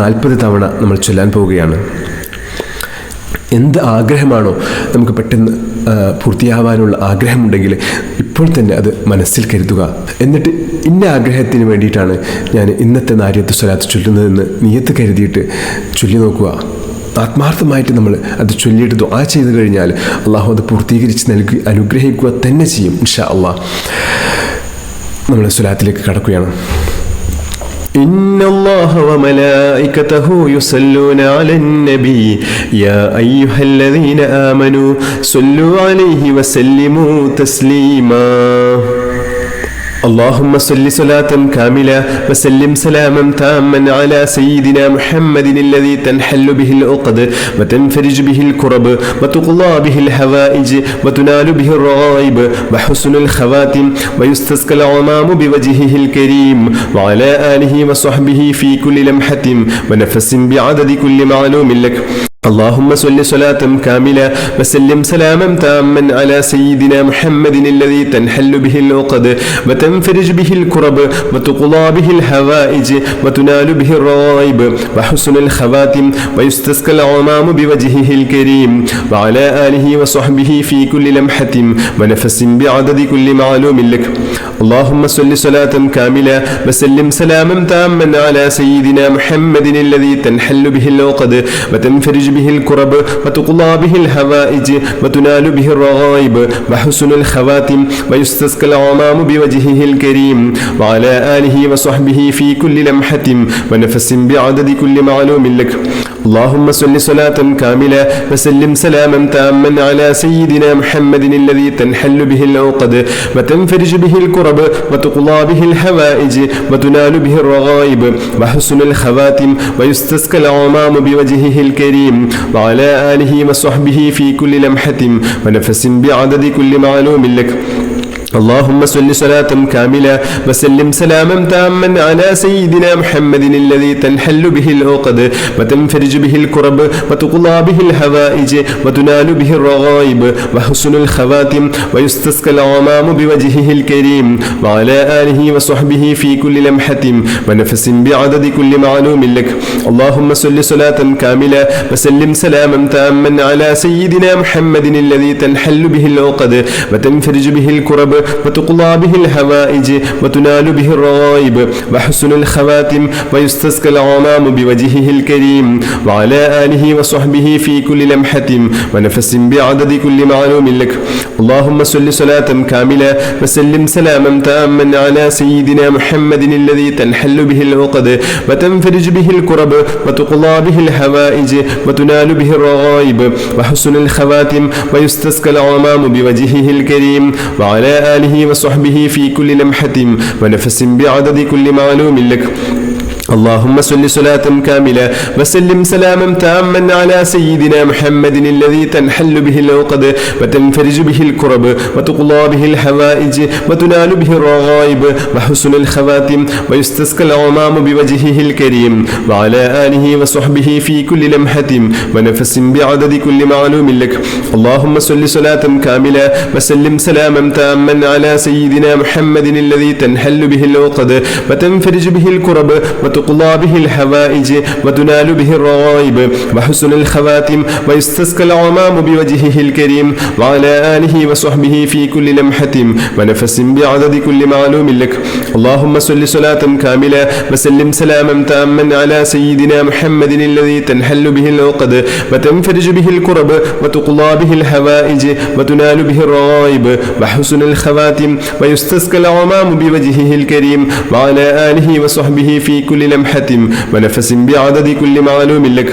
40 തവണ നമ്മൾ ചൊല്ലാൻ പോവുകയാണ്. എന്ത് ആഗ്രഹമാണോ നമുക്ക് പെട്ടെന്ന് പൂർത്തിയാവാനുള്ള ആഗ്രഹമുണ്ടെങ്കിൽ ഇപ്പോൾ തന്നെ അത് മനസ്സിൽ കരുതുക. എന്നിട്ട് ഇന്ന ആഗ്രഹത്തിന് വേണ്ടിയിട്ടാണ് ഞാൻ ഇന്നത്തെ നാരിയത്തു സ്വലാത്ത് ചൊല്ലുന്നതെന്ന് നിയത്ത് കരുതിയിട്ട് ചൊല്ലി നോക്കുക. ആത്മാർത്ഥമായിട്ട് നമ്മൾ അത് ചൊല്ലിയിട്ട് ദുആ ചെയ്ത് കഴിഞ്ഞാൽ അള്ളാഹു അത് പൂർത്തീകരിച്ച് നൽകി അനുഗ്രഹിക്കുക തന്നെ ചെയ്യും ഇൻഷാ അള്ളാഹ്. നമ്മൾ സ്വലാത്തിലേക്ക് കടക്കുകയാണ്. إن الله وملائكته يصلون على النبي يا أيها الذين آمنوا صلوا عليه وسلموا تسليما. اللهم صل صلاة كاملة وسلم سلاما تاما على سيدنا محمد الذي تنحل به العقد وتنفرج به الكرب وتقضى به الحوائج وتنال به الرغائب وحسن الخواتم ويستسقى الغمام بوجهه الكريم وعلى آله وصحبه في كل لمحة ونفس بعدد كل معلوم لك. اللهم صل صلاة كاملة وسلم سلاما تاما على سيدنا محمد الذي تنحل به العقد وتنفرج به الكرب وتقضى به الحوائج وتنال به الرغائب وحسن الخواتم ويستسقى الغمام بوجهه الكريم وعلى آله وصحبه في كل لمحة ونفس بعدد كل معلوم لك. اللهم صل صلاة كاملة وسلم سلاما تاما على سيدنا محمد الذي تنحل به العقد وتنفرج به الكرب وتقضى به الحوائج وتنال به الرغائب وحسن الخواتم ويستسقى الغمام بوجهه الكريم وعلى آله وصحبه في كل لمحة ونفس بعدد كل معلوم لك. اللهم صل صلاة كاملة وسلم سلاما تاما على سيدنا محمد الذي تنحل به العقد وتنفرج به الكرب وتقضى به الحوائج وتنال به الرغائب وحسن الخواتم ويستسقى الغمام بوجهه الكريم وعلى آله وصحبه في كل لمحة ونفس بعدد كل معلوم لك. اللهم صل صلاة كاملة وسلم سلاما تاما على سيدنا محمد الذي تنحل به العقد وتنفرج به الكرب وتقضى به الحوائج وتنال به الرغائب وحسن الخواتم ويستسقى الغمام بوجهه الكريم وعلى آله وصحبه في كل لمحة ونفس بعدد كل معلوم لك. اللهم صل صلاة كاملة وسلم سلاما تاما على سيدنا محمد الذي تنحل به العقد وتنفرج به الكرب وتقضى به الحوائج وتنال به الرغائب وحسن الخواتم ويستسقى الغمام بوجهه الكريم وعلى آله وصحبه في كل لمحة ونفس بعدد كل معلوم لك. اللهم صل صلاة كاملة وسلم سلاما تاما على سيدنا محمد الذي تنحل به العقد وتنفرج به الكرب وتقضى به الحوائج وتنال به الرغائب وحسن الخواتم ويستسقى الغمام بوجهه الكريم وعلى آله وصحبه في كل لمحة ونفس بعدد كل معلوم لك. اللهم صل صلاة كاملة وسلم سلاما تاما على سيدنا محمد الذي تنحل به العقد وتنفرج به الكرب وتقضى به الحوائج وتنال به الرغائب وحسن الخواتم ويستسقى الغمام بوجهه الكريم وعلى آله وصحبه في كل لمحة ونفس بعدد كل معلوم لك. اللهم صل صلاة كاملة وسلم سلاما تاما على سيدنا محمد الذي تنحل به العقد وتنفرج به الكرب وتقضى به الحوائج وتنال به الرغائب وحسن الخواتم ويستسقى الغمام بوجهه الكريم وعلى آله وصحبه في كل لمحة ونفس بعدد كل معلوم لك. اللهم صل صلاة كاملة وسلم سلاما تاما على سيدنا محمد الذي تنحل به العقد وتنفرج به الكرب وتقضى به الحوائج وتنال به الرغائب وحسن الخواتم ويستسقى الغمام بوجهه الكريم وعلى آله وصحبه في كل لمحة ونفس بعدد كل معلوم لك.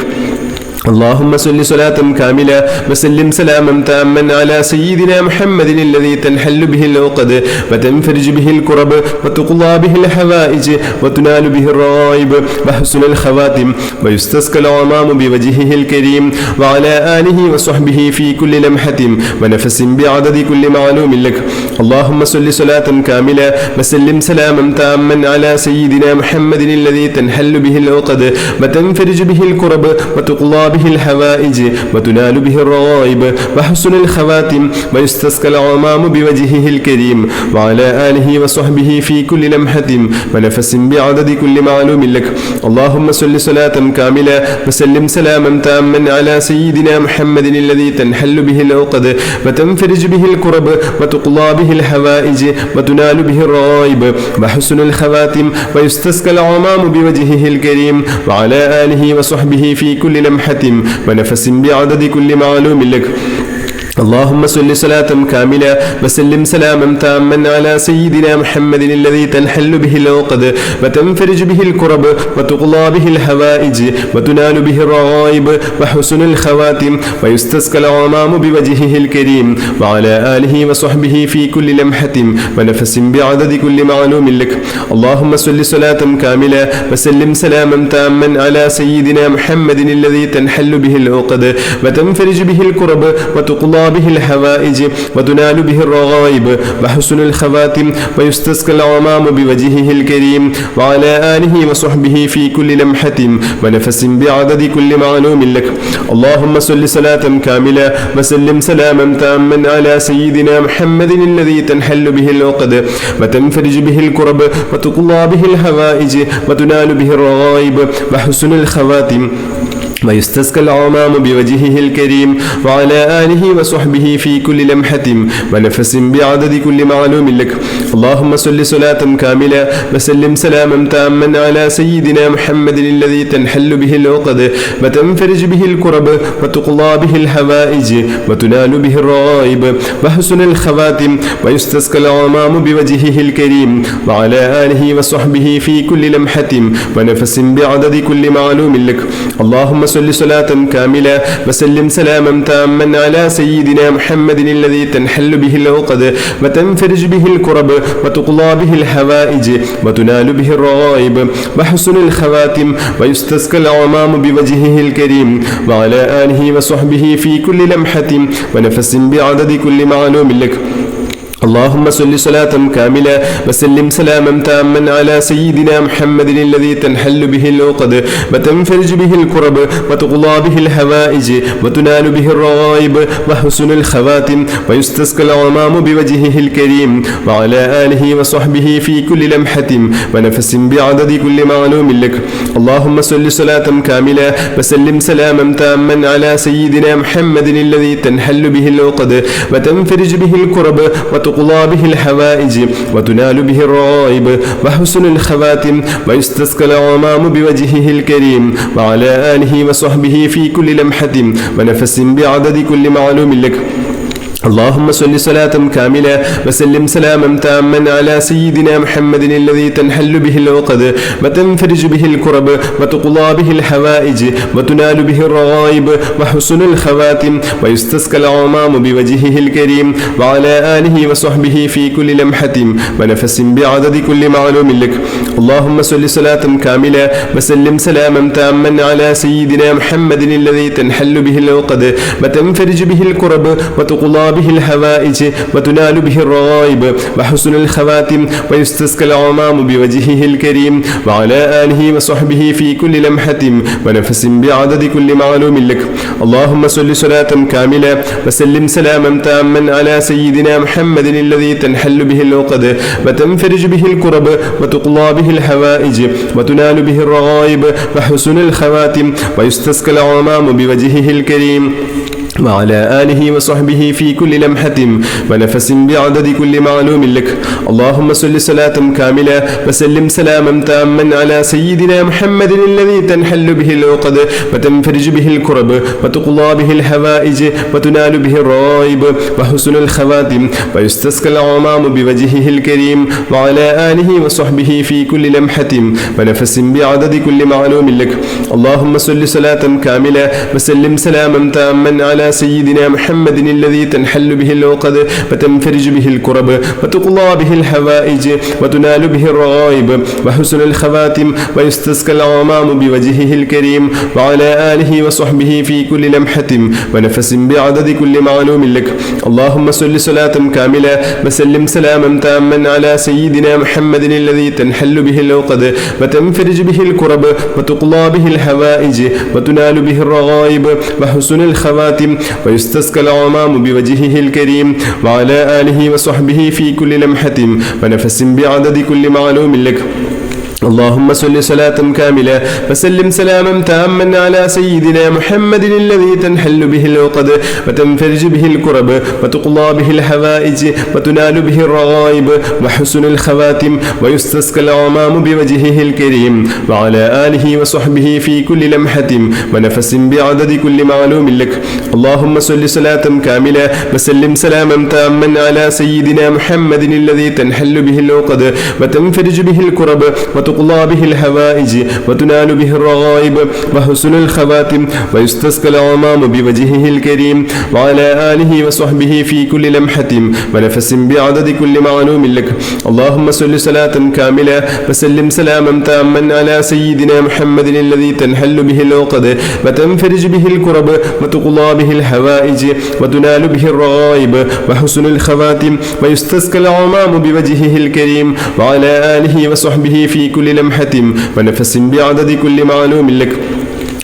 اللهم صل صلاة كاملة وسلم سلاما تاما على سيدنا محمد الذي تنحل به العقد وتنفرج به الكرب وتقضى به الحوائج وتنال به الرغائب وحسن الخواتم ويستسقى الغمام بوجهه الكريم وعلى آله وصحبه في كل لمحة ونفس بعدد كل معلوم لك. اللهم صل صلاة كاملة وسلم سلاما تاما على سيدنا محمد الذي تنحل به العقد وتنفرج به الكرب وتقضى به الحوائج وتنال به الرغائب وحسن الخواتم ويستسقى الغمام بوجهه الكريم وعلى آله وصحبه في كل لمحة ونفس بعدد كل معلوم لك. اللهم صل صلاة كاملة وسلم سلاما تاما على سيدنا محمد الذي تنحل به العقد وتنفرج به الكرب وتقضى به الحوائج وتنال به الرغائب وحسن الخواتم ويستسقى الغمام بوجهه الكريم وعلى آله وصحبه في كل لمحة ونفس بعدد كل معلوم لك. اللهم صل صلاة كاملة وسلم سلاما تاما على سيدنا محمد الذي تنحل به العقد وتنفرج به الكرب وتقضى به الحوائج وتنال به الرغائب وحسن الخواتم ويستسقى الغمام بوجهه الكريم وعلى آله وصحبه في كل لمحة ونفس بعدد كل معلوم لك. اللهم صل صلاة كاملة وسلم سلاما تاما على سيدنا محمد الذي تنحل به العقد وتنفرج به الكرب وتقضى به الحوائج وتنال به الرغائب وحسن الخواتم ويستسقى الغمام بوجهه الكريم وعلى آله وصحبه في كل لمحة ونفس بعدد كل معلوم لك. اللهم صل صلاة كاملة وسلم سلاما تاما على سيدنا محمد الذي تنحل به العقد وتنفرج به الكرب وتقضى به الحوائج وتنال به الرغائب وحسن الخواتم ويستسقى الغمام بوجهه الكريم وعلى آله وصحبه في كل لمحة ونفس بعدد كل معلوم لك. اللهم صل صلاة كاملة وسلم سلاما تاما على سيدنا محمد الذي تنحل به العقد وتنفرج به الكرب وتقضى به الحوائج وتنال به الرغائب وحسن الخواتم ويستسقى الغمام بوجهه الكريم وعلى آله وصحبه في كل لمحة ونفس بعدد كل معلوم لك. اللهم صل صلاة كاملة وسلم سلاما تاما على سيدنا محمد الذي تنحل به العقد وتنفرج به الكرب وتقضى به الحوائج وتنال به الرغائب وحسن الخواتم ويستسقى الغمام بوجهه الكريم وعلى آله وصحبه في كل لمحة ونفس بعدد كل معلوم لك. اللهم صل صلاة كاملة وسلم سلاما تاما على سيدنا محمد الذي تنحل به العقد وتنفرج به الكرب وتقضى به الحوائج وتنال به الرغائب وحسن الخواتم ويستسقى الغمام بوجهه الكريم وعلى آله وصحبه في كل لمحة ونفس بعدد كل معلوم لك. اللهم صل صلاة كاملة وسلم سلاما تاما على سيدنا محمد الذي تنحل به العقد وتنفرج به الكرب وتقضى به الحوائج وتنال به الرغائب وحسن الخواتم ويستسقى الغمام بوجهه الكريم وعلى آله وصحبه في كل لمحة ونفس بعدد كل معلوم لك. اللهم صل صلاة كاملة وسلم سلاما تاما على سيدنا محمد الذي تنحل به العقد وتنفرج به الكرب وتقضى به الحوائج وتنال به الرغائب وحسن الخواتم ويستسقى الغمام بوجهه الكريم وعلى آله وصحبه في كل لمحة ونفس بعدد كل معلوم لك. اللهم صل صلاة كاملة وسلم سلاما تاما على سيدنا محمد الذي تنحل به العقد وتنفرج به الكرب وتقضى به الحوائج وتنال به الرغائب وحسن الخواتم ويستسقى الغمام بوجهه الكريم وعلى آله وصحبه في كل لمحة ونفس بعدد كل معلوم لك. اللهم صل صلاة كاملة وسلم سلاما تاما على سيدنا محمد الذي تنحل به العقد وتنفرج به الكرب وتقضى به الحوائج وتنال به الرغائب وحسن الخواتم ويستسقى الغمام بوجهه الكريم وعلى آله وصحبه في كل لمحة ونفس بعدد كل معلوم لك. اللهم صل صلاة كاملة وسلم سلاما تاما على سيدنا محمد الذي تنحل به العقد وتنفرج به الكرب وتقضى به الحوائج وتنال به الرغائب وحسن الخواتم ويستسقى الغمام بوجهه الكريم وعلى آله وصحبه في كل لمحة ونفس بعدد كل معلوم لك. اللهم صل صلاة كاملة وسلم سلاما تاما على سيدنا محمد الذي تنحل به العقد وتنفرج به الكرب وتقضى به الحوائج وتنال به الرغائب وحسن الخواتم ويستسقى الغمام بوجهه الكريم وعلى آله وصحبه في كل لمحة ونفس بعدد كل معلوم لك. اللهم صل صلاة كاملة وسلم سلاما تاما على سيدنا محمد الذي تنحل به العقد وتنفرج به الكرب وتقضى به الحوائج وتنال به الرغائب وحسن الخواتم ويستسقى الغمام بوجهه الكريم وعلى آله وصحبه في كل لمحة ونفس بعدد كل معلوم لك. اللهم صل صلاة كاملة وسلم سلاما تاما على سيدنا محمد الذي تنحل به العقد وتنفرج به الكرب وتقضى به الحوائج وتنال به الرغائب وحسن الخواتم ويستسقى الغمام بوجهه الكريم وعلى آله وصحبه في كل لمحة ونفس بعدد كل معلوم لك. اللهم صل صلاة كاملة وسلم سلاما تاما على سيدنا محمد الذي تنحل به العقد وتنفرج به الكرب وتقضى به الحوائج وتنال به الرغائب وحسن الخواتم ويستسقى الغمام بوجهه الكريم وعلى آله وصحبه في كل لمحة ونفس بعدد كل معلوم لك. اللهم صل صلاة كاملة وسلم سلاما تاما على سيدنا محمد الذي تنحل به العقد وتنفرج به الكرب وتقضى به الحوائج وتنال به الرغائب وحسن الخواتم ويستسقى الغمام بوجهه الكريم وعلى آله وصحبه في كل لمحة ونفس بعدد كل معلوم لك.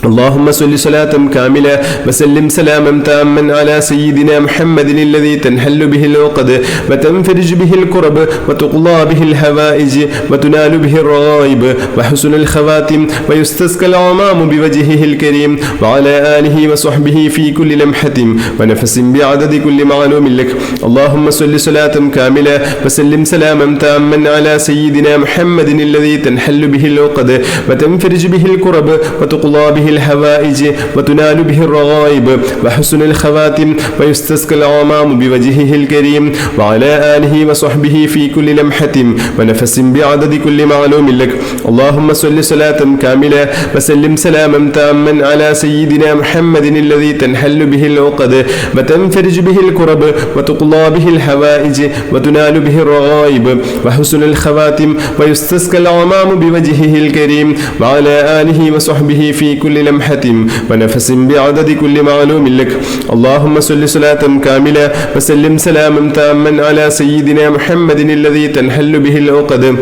اللهم صل صلاة كاملة وسلم سلاما تاما على سيدنا محمد الذي تنحل به العقد وتنفرج به الكرب وتقضى به الحوائج وتنال به الرغائب وحسن الخواتم ويستسقى الغمام بوجهه الكريم وعلى آله وصحبه في كل لمحة ونفس بعدد كل معلوم لك. اللهم صل صلاة كاملة وسلم سلاما تاما على سيدنا محمد الذي تنحل به العقد وتنفرج به الكرب وتقضى به الحوائج وتنال به الرغائب وحسن الخواتم ويستسقى الغمام بوجهه الكريم وعلى آله وصحبه في كل لمحة ونفس بعدد كل معلوم لك. اللهم صل صلاة كاملة وسلم سلاما تاما على سيدنا محمد الذي تنحل به العقد وتنفرج به الكرب وتقضى به الحوائج وتنال به الرغائب وحسن الخواتم ويستسقى الغمام بوجهه الكريم وعلى آله وصحبه في كل لمحة ونفس بعدد كل معلوم لك. اللهم صل صلاة كاملة وسلم سلاما تاما على سيدنا محمد الذي تنحل به العقد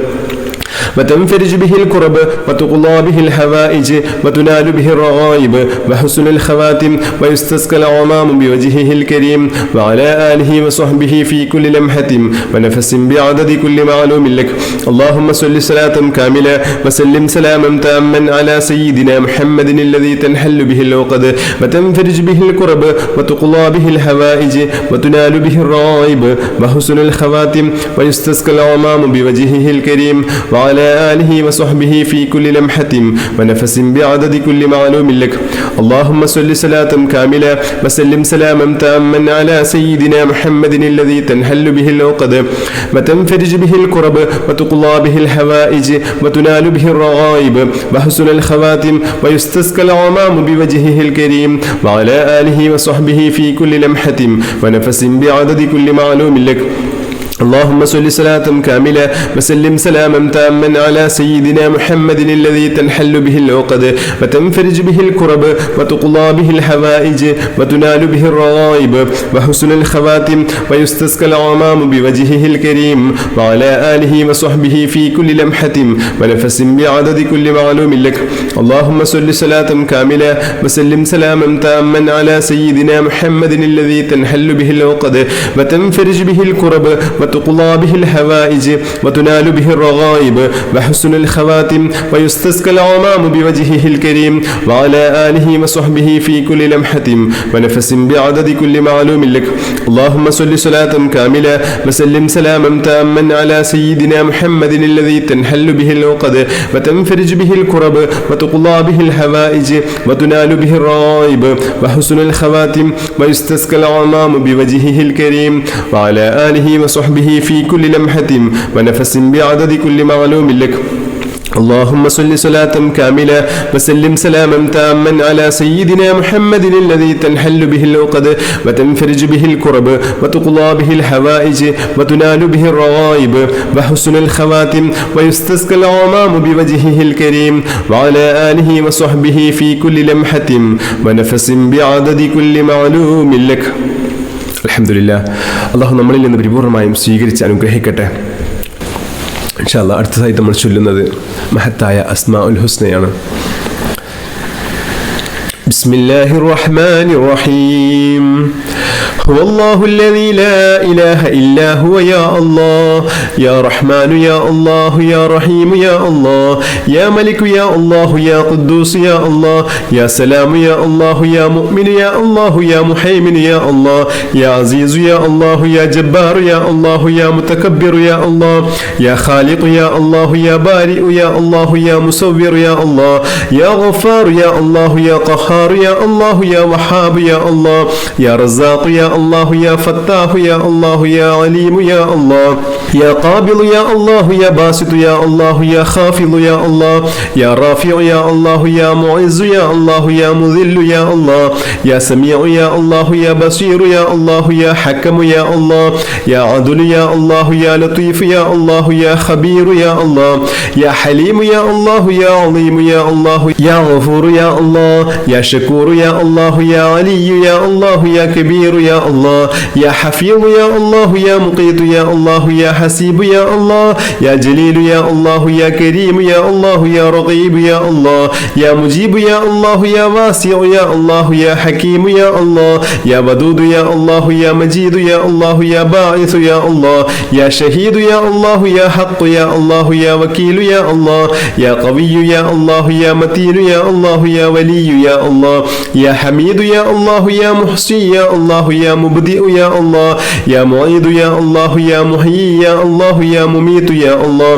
وتنفرج به الكرب وتقضى به الحوائج وتنال به الرغائب وحسن الخواتم ويستسقى الغمام بوجهه الكريم وعلى آله وصحبه في كل لمحة ونفس بعدد كل معلوم لك. اللهم صل صلاة كاملة وسلم سلاما تاما على سيدنا محمد الذي تنحل به العقد وتنفرج به الكرب وتقضى به الحوائج وتنال به الرغائب وحسن الخواتم ويستسقى الغمام بوجهه الكريم وعلى آله وصحبه في كل لمحة ونفس بعدد كل معلوم لك. اللهم صل صلاة كاملة وسلم سلاما تاما على سيدنا محمد الذي تنحل به العقد وتنفرج به الكرب وتقضى به الحوائج وتنال به الرغائب وحسن الخواتم ويستسقى الغمام بوجهه الكريم وعلى آله وصحبه في كل لمحة ونفس بعدد كل معلوم لك. اللهم صل صلاة كاملة وسلم سلاما تاما على سيدنا محمد الذي تنحل به العقد وتنفرج به الكرب وتقضى به الحوائج وتنال به الرغائب وحسن الخواتم ويستسقى الغمام بوجهه الكريم وعلى آله وصحبه في كل لمحة ونفس بعدد كل معلوم لك. اللهم صل صلاة كاملة وسلم سلاما تاما على سيدنا محمد الذي تنحل به العقد وتنفرج به الكرب وتقضى به الحوائج وتنال به الرغائب وحسن الخواتم ويستسقى الغمام بوجهه الكريم وعلى آله وصحبه في كل لمحة ونفس بعدد كل معلوم لك. اللهم صل صلاة كاملة وسلم سلاما تاما على سيدنا محمد الذي تنحل به العقد وتنفرج به الكرب وتقضى به الحوائج وتنال به الرغائب وحسن الخواتم ويستسقى الغمام بوجهه الكريم وعلى آله وصحبه في كل لمحة ونفس بعدد كل معلوم لك. اللهم صل صلاة كاملة وسلم سلاما تاما على سيدنا محمد الذي تنحل به العقد وتنفرج به الكرب وتقضى به الحوائج وتنال به الرغائب وحسن الخواتم ويستسقى الغمام بوجهه الكريم وعلى آله وصحبه في كل لمحة ونفس بعدد كل معلوم لك. അൽഹംദുലില്ലാഹ്. അല്ലാഹു നമ്മളിൽ നിന്ന് പരിപൂർണമായും സ്വീകരിച്ച് അനുഗ്രഹിക്കട്ടെ. ഇൻഷാ അല്ലാഹ് അടുത്തതായി നമ്മൾ ചൊല്ലുന്നത് മഹത്തായ അസ്മാഉൽ ഹുസ്നയാണ്. ബിസ്മില്ലാഹിർ റഹ്മാനിർ റഹീം. هو الله الذي لا إله إلا هو يا الله يا رحمن يا الله يا رحيم يا الله يا ملك يا الله يا قدوس يا الله يا سلام يا الله يا مؤمن يا الله يا محيمن يا الله يا عزيز يا الله يا جبار يا الله يا متكبر يا الله يا خالق يا الله يا بارئ يا الله يا مصور يا الله يا غفار يا الله يا قهار يا الله يا وهاب يا الله يا رزاق يا الله يا فتاح يا الله يا عليم يا الله يا قابل يا الله يا باسط يا الله يا خافض يا الله يا رافع يا الله يا معز يا الله يا مذل يا الله يا سميع يا الله يا بصير يا الله يا حكم يا الله يا عدل يا الله يا لطيف يا الله يا خبير يا الله يا حليم يا الله يا عظيم يا الله يا غفور يا الله يا شكور يا الله يا علي يا الله يا كبير يا الله يا حفيظ يا الله يا مقيت يا الله يا حسيب يا الله يا جليل يا الله يا كريم يا الله يا رقيب يا الله يا مجيب يا الله يا واسع يا الله يا حكيم يا الله يا ودود يا الله يا مجيد يا الله يا باعث يا الله يا شهيد يا الله يا حق يا الله يا وكيل يا الله يا قوي يا الله يا متين يا الله يا ولي يا الله يا حميد يا الله يا محصي يا الله يا مبدئ يا الله يا معيد يا الله يا محيي يا الله يا مميت يا الله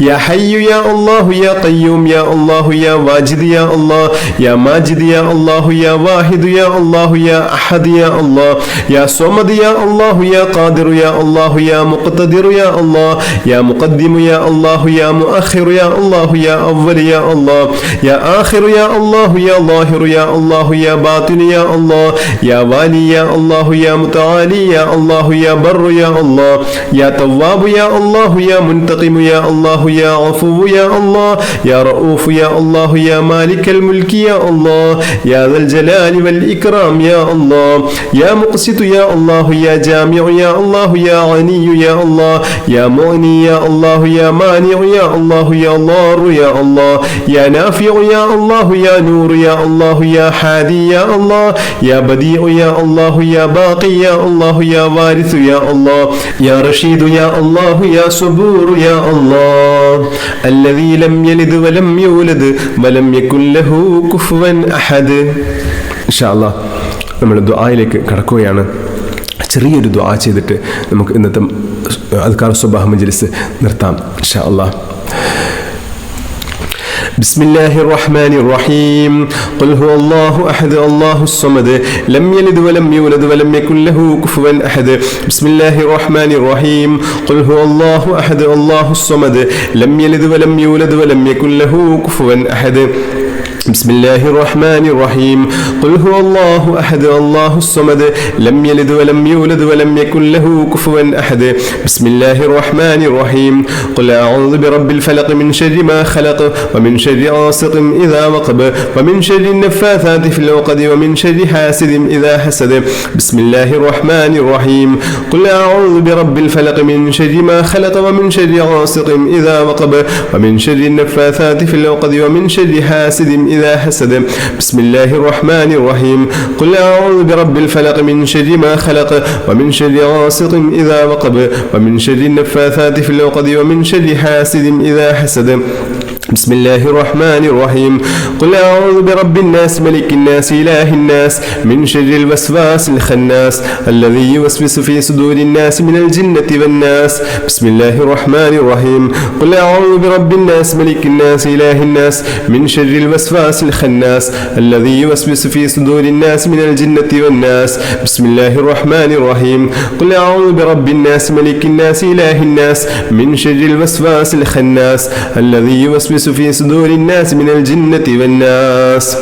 يا حي يا الله يا قيوم يا الله يا واجد يا الله يا ماجد يا الله يا واحد يا الله يا أحد يا الله يا صمد يا الله يا قادر يا الله يا مقتدر يا الله يا مقدم يا الله يا مؤخر يا الله يا أول يا الله يا آخر يا الله يا ظاهر يا الله يا باطن يا الله يا والي يا الله يا متعالي يا الله يا بر يا الله يا تواب يا الله يا منتقم يا الله يا عفو يا الله يا رؤوف يا الله يا مالك الملك يا الله يا ذا الجلال والإكرام يا الله يا مقسط يا الله يا جامع يا الله يا غني يا الله يا مغني يا الله يا مانع يا الله يا ضار يا الله يا نافع يا الله يا نور يا الله يا حادي يا الله يا بديع يا الله يا باقي يا الله يا وارث يا الله يا رشيد يا الله يا صبور يا الله الذي لم يلد ولم يولد ولم يكن له كفوا أحد. إن شاء الله നമ്മൾ ദുആയിലേക്ക് കടക്കുകയാണ്. ചെറിയൊരു ദുആ ചെയ്തിട്ട് നമുക്ക് ഇന്നത്തെ അദ്കാർ സുബ്ഹാ മജ്ലിസ് നിർത്താം ഇൻഷാ അല്ലാഹ്. بسم الله الرحمن الرحيم. قل هو الله أحد الله الصمد لم يلد ولم يولد ولم يكن له كفوا أحد. بسم الله الرحمن الرحيم. قل هو الله أحد الله الصمد لم يلد ولم يولد ولم يكن له كفوا أحد. بسم الله الرحمن الرحيم قل هو الله أحد الله الصمد لم يلد ولم يولد ولم يكن له كفوا أحد بسم الله الرحمن الرحيم قل أعوذ برب الفلق من شر ما خلق ومن شر غاسق إذا وقب ومن شر النفاثات في العقد ومن شر حاسد إذا حسد بسم الله الرحمن الرحيم قل أعوذ برب الفلق من شر ما خلق ومن شر غاسق إذا وقب ومن شر النفاثات في العقد ومن شر حاسد إذا حسد بسم الله الرحمن الرحيم قل أعوذ برب الفلق من شر ما خلق ومن شر غاسق إذا وقب ومن شر النفاثات في العقد ومن شر حاسد إذا حسد بسم الله الرحمن الرحيم قل أعوذ برب الناس ملك الناس إله الناس من شر الوسواس الخناس الذي يوسوس في صدور الناس من الجنة والناس بسم الله الرحمن الرحيم قل أعوذ برب الناس ملك الناس إله الناس من شر الوسواس الخناس الذي يوسوس في صدور الناس من الجنة والناس بسم الله الرحمن الرحيم قل أعوذ برب الناس ملك الناس إله الناس من شر الوسواس الخناس الذي يوسوس في صدور الناس من الجنة والناس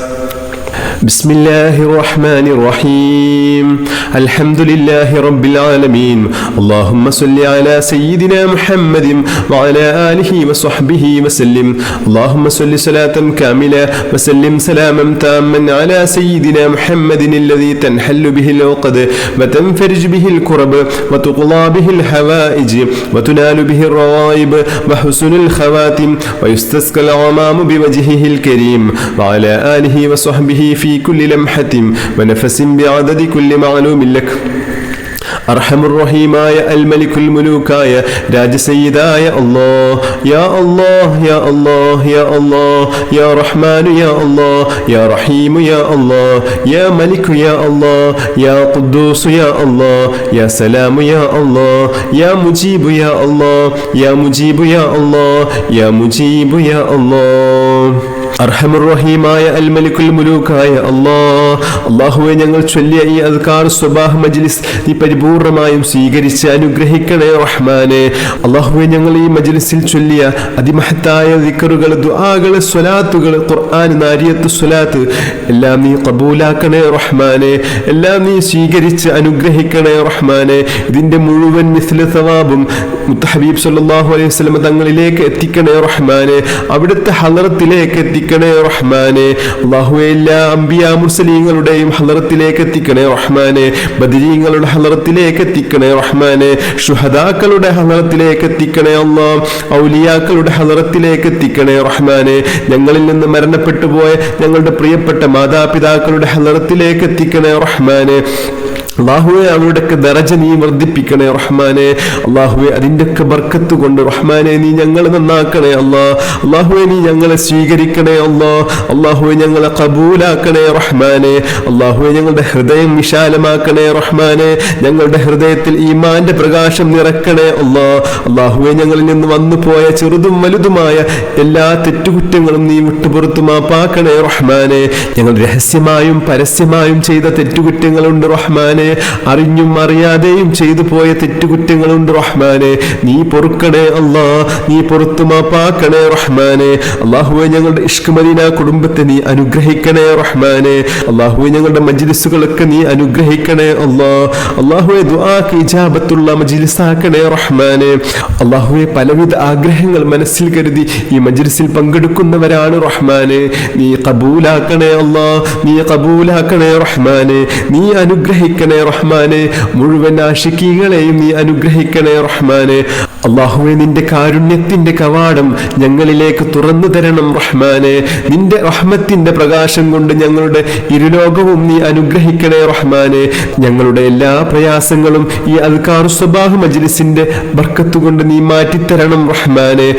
بسم الله الرحمن الرحيم الحمد لله رب العالمين اللهم صل على سيدنا محمد وعلى آله وصحبه وسلم اللهم صل صلاة كاملة وسلم سلاما تاما على سيدنا محمد الذي تنحل به العقد وتنفرج به الكرب وتقضى به الحوائج وتنال به الروائب وحسن الخواتم ويستسقى الغمام بوجهه الكريم وعلى آله وصحبه في كل لمحة ونفس بعدد كل معلوم لك أرحم الرحيماയ الملك الملوكاയ രാജസയ്യിദായ അല്ലാഹ് യാ അല്ലാഹ് യാ അല്ലാഹ് യാ അല്ലാഹ് യാ റഹ്മാൻ യാ അല്ലാഹ് യാ റഹീം യാ അല്ലാഹ് യാ മലിക് യാ അല്ലാഹ് യാ ഖുദ്ദൂസ് യാ അല്ലാഹ് യാ സലാം യാ അല്ലാഹ് യാ മുജീബ് യാ അല്ലാഹ് യാ മുജീബ് യാ അല്ലാഹ് യാ മുജീബ് യാ അല്ലാഹ് അർഹമുർ റഹീമായ അൽ മലിക്കുൽ മുലൂക്കായ അല്ലാഹുവേ ഞങ്ങൾ ചൊല്ലിയ ഈ അദ്കാർ സ്വബാഹ് മജ്ലിസ് നീ പരിപൂർണമായും സ്വീകരിച്ച് അനുഗ്രഹിക്കണേ റഹ്മാനെ. അല്ലാഹുവേ ഞങ്ങൾ ഈ മജ്ലിസിൽ ചൊല്ലിയ അതിമഹത്തായ ദിക്റുകൾ, ദുആകൾ, സ്വലാത്തുകൾ, ഖുർആൻ, നാരിയത്ത് സ്വലാത്ത് എല്ലാം നീ ഖബൂലാക്കണേ റഹ്മാനെ. എല്ലാം നീ സ്വീകരിച്ച് അനുഗ്രഹിക്കണേ റഹ്മാനെ. ഇതിന്റെ മുഴുവൻ മിസ്ല സവാബും മുത്തഹബീബ് സല്ലല്ലാഹു അലൈഹി വസല്ലം തങ്ങളിലേക്ക് എത്തിക്കണേ റഹ്മാനെ. അവിടുത്തെ ഹളറത്തിലേക്ക് എത്തിക്കണേ റഹ്മാനെ. അല്ലാഹുവേ എല്ലാ അംബിയാ മുർസലീങ്ങളുടെയും ഹളറത്തിലേക്ക് എത്തിക്കണേ റഹ്മാനെ. ബദരീങ്ങളുടെ ഹളറത്തിലേക്ക് എത്തിക്കണേ റഹ്മാനെ. ശുഹദാക്കളുടെ ഹളറത്തിലേക്ക് എത്തിക്കണേ അല്ലാഹ്. ഔലിയാക്കളുടെ ഹളറത്തിലേക്ക് എത്തിക്കണേ റഹ്മാനെ. ഞങ്ങളിൽ നിന്ന് മരണപ്പെട്ടു പോയ ഞങ്ങളുടെ പ്രിയപ്പെട്ട മാതാപിതാക്കളുടെ ഹളറത്തിലേക്ക് എത്തിക്കണേ റഹ്മാനെ. അല്ലാഹുവേ അവരുടെയൊക്കെ ദറജ നീ വർദ്ധിപ്പിക്കണേ റഹ്മാനെ. അല്ലാഹുവേ അതിൻ്റെയൊക്കെ ബർക്കത്ത് കൊണ്ട് റഹ്മാനെ നീ ഞങ്ങളെ നന്നാക്കണേ അല്ലാഹ്. അല്ലാഹുവേ നീ ഞങ്ങളെ സ്വീകരിക്കണേ അല്ലാഹ്. അല്ലാഹുവേ ഞങ്ങളെ ഖബൂലാക്കണേ റഹ്മാനെ. അല്ലാഹുവേ ഞങ്ങളുടെ ഹൃദയം വിശാലമാക്കണേ റഹ്മാനെ. ഞങ്ങളുടെ ഹൃദയത്തിൽ ഈമാന്റെ പ്രകാശം നിറക്കണേ അല്ലാഹ്. അല്ലാഹുവേ ഞങ്ങളിൽ നിന്ന് വന്നു പോയ ചെറുതും വലുതുമായ എല്ലാ തെറ്റുകുറ്റങ്ങളും നീ വിട്ടുപുറത്തു മാപ്പാക്കണേ റഹ്മാനെ. ഞങ്ങൾ രഹസ്യമായും പരസ്യമായും ചെയ്ത തെറ്റുകുറ്റങ്ങളുണ്ട് റഹ്മാനെ. അറിഞ്ഞും അറിയാതെയും ചെയ്തു പോയ തെറ്റുകുറ്റങ്ങളുണ്ട് റഹ്മാനെ. നീ പൊറുക്കണേ അല്ലാഹ്. നീ പൊറുത്തു മാപ്പാക്കണേ റഹ്മാനെ. അല്ലാഹുവേ ഞങ്ങളുടെ ഇഷ്ക് മദീന കുടുംബത്തെ നീ അനുഗ്രഹിക്കണേ റഹ്മാനെ. അല്ലാഹുവേ ഞങ്ങളുടെ മജ്ലിസുകളൊക്കെ നീ അനുഗ്രഹിക്കണേ അല്ലാഹ്. അല്ലാഹുവേ ദുആക്ക് ഇജാബത്തുള്ള മജ്ലിസാക്കണേ റഹ്മാനെ. അല്ലാഹുവേ പലവിധ ആഗ്രഹങ്ങൾ മനസ്സിൽ കരുതി ഈ മജ്ലിസിൽ പങ്കെടുക്കുന്നവരാണ് റഹ്മാനെ. നീ ഖബൂലാക്കണേ അല്ലാഹ്. നീ ഖബൂലാക്കണേ റഹ്മാനെ. നീ അനുഗ്രഹിക്കണേ റഹ്മാനെ. മുഴുവൻ ആശിഖീകളെയും നീ അനുഗ്രഹിക്കണേ റഹ്മാനെ. അല്ലാഹുവേ നിന്റെ കാരുണ്യത്തിന്റെ കവാടം ഞങ്ങളിലേക്ക് തുറന്നു തരണം റഹ്മാനെ. നിന്റെ റഹ്മത്തിന്റെ പ്രകാശം കൊണ്ട് ഞങ്ങളുടെ ഇരുലോകവും നീ അനുഗ്രഹിക്കണേ റഹ്മാനെ. ഞങ്ങളുടെ എല്ലാ പ്രയാസങ്ങളും ഈ അദ്കാർ സ്വബാഹ് മജ്ലിസിന്റെ ബർക്കത്ത് കൊണ്ട് നീ മാറ്റിത്തരണം റഹ്മാനെ.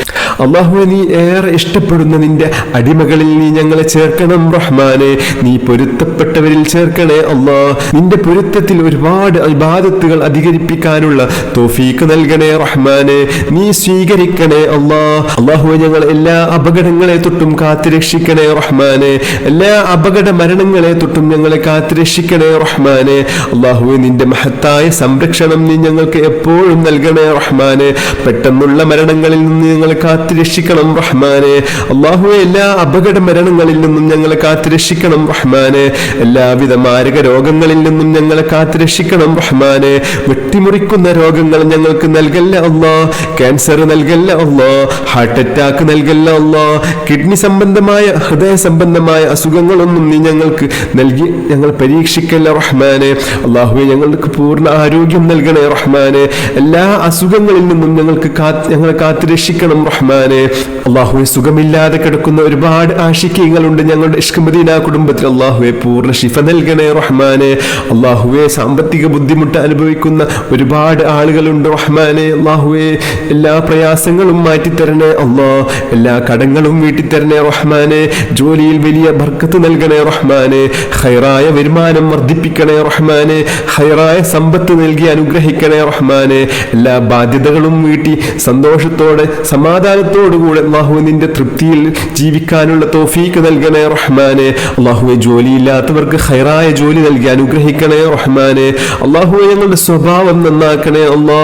അല്ലാഹുവേ നീ ഏറെ ഇഷ്ടപ്പെടുന്ന നിന്റെ അടിമകളിൽ നീ ഞങ്ങളെ ചേർക്കണം റഹ്മാനെ. നീ പൊരുത്തപ്പെട്ടവരിൽ ചേർക്കണേ അല്ലാഹ്. നിന്റെ പൊരുത്തത്തിൽ ഒരുപാട് ഇബാദത്തുകൾ അധികരിപ്പിക്കാനുള്ള തൗഫീഖ് നൽകണേ റഹ്മാനെ. റഹ്മാനെ നീ സ്വീകരിക്കണേ അല്ലാഹുവേ ഞങ്ങൾ എല്ലാ അപകടങ്ങളെ തൊട്ടും കാത്തുരക്ഷിക്കണേ റഹ്മാനെ എല്ലാ അപകട മരണങ്ങളെ തൊട്ടും ഞങ്ങളെ കാത്തുരക്ഷിക്കണേ റഹ്മാനെ അല്ലാഹുവേ നിന്റെ മഹത്തായ സംരക്ഷണം നീ ഞങ്ങൾക്ക് എപ്പോഴും നൽകണേ റഹ്മാനെ പെട്ടെന്നുള്ള മരണങ്ങളിൽ നിന്ന് ഞങ്ങളെ കാത്തുരക്ഷിക്കണം റഹ്മാനെ അല്ലാഹുവേ എല്ലാ അപകട മരണങ്ങളിൽ നിന്നും ഞങ്ങളെ കാത്തുരക്ഷിക്കണം റഹ്മാനെ എല്ലാവിധ മാരക രോഗങ്ങളിൽ നിന്നും ഞങ്ങളെ കാത്തുരക്ഷിക്കണം റഹ്മാനെ വെട്ടിമുറിക്കുന്ന രോഗങ്ങൾ ഞങ്ങൾക്ക് നൽകല്ല അല്ലാ ക്യാൻസർ നൽകല്ല അല്ലാ ഹാർട്ട് അറ്റാക്ക് നൽകല്ല അല്ലാ കിഡ്നി സംബന്ധമായ ഹൃദയ സംബന്ധമായ അസുഖങ്ങളൊന്നും നീ ഞങ്ങൾക്ക് നൽകി ഞങ്ങൾ പരീക്ഷിക്കല്ല റഹ്മാനെ അല്ലാഹുവേ ഞങ്ങൾക്ക് പൂർണ്ണ ആരോഗ്യം നൽകണേ റഹ്മാനെ എല്ലാ അസുഖങ്ങളിൽ നിന്നും ഞങ്ങളെ കാത്തുരക്ഷിക്കണം റഹ്മാനെ അല്ലാഹുവേ സുഖമില്ലാതെ കിടക്കുന്ന ഒരുപാട് ആശിക്യങ്ങളുണ്ട് ഞങ്ങളുടെ ഇഷ്ക് മദീന കുടുംബത്തിൽ അല്ലാഹുവേ പൂർണ്ണ ശിഫ നൽകണേ റഹ്മാനെ അല്ലാഹുവേ സാമ്പത്തിക ബുദ്ധിമുട്ട് അനുഭവിക്കുന്ന ഒരുപാട് ആളുകളുണ്ട് റഹ്മാനെ അല്ലാഹുവേ എല്ലാ പ്രയാസങ്ങളും മാറ്റിത്തരണേ അല്ലാ എല്ലാ കടങ്ങളും വീട്ടിത്തരണേ റഹ്മാനെ ജോലിയിൽ വലിയ ബർക്കത്ത് നൽകണേ റഹ്മാനെ ഖൈറായ വരുമാനം വർദ്ധിപ്പിക്കണേ റഹ്മാനെ ഖൈറായ സമ്പത്ത് നൽകി അനുഗ്രഹിക്കണേ റഹ്മാനെ എല്ലാ ബാധ്യതകളും വീട്ടി സന്തോഷത്തോടെ സമാധാനത്തോടുകൂടെ അല്ലാഹുവേ നിന്റെ തൃപ്തിയിൽ ജീവിക്കാനുള്ള തൗഫീക്ക് നൽകണേ റഹ്മാനെ അല്ലാഹുവേ ജോലിയില്ലാത്തവർക്ക് ഖൈറായ ജോലി നൽകി അനുഗ്രഹിക്കണേ റഹ്മാനെ അല്ലാഹുവേ ഞങ്ങളുടെ സ്വഭാവം നന്നാക്കണേ അല്ലാ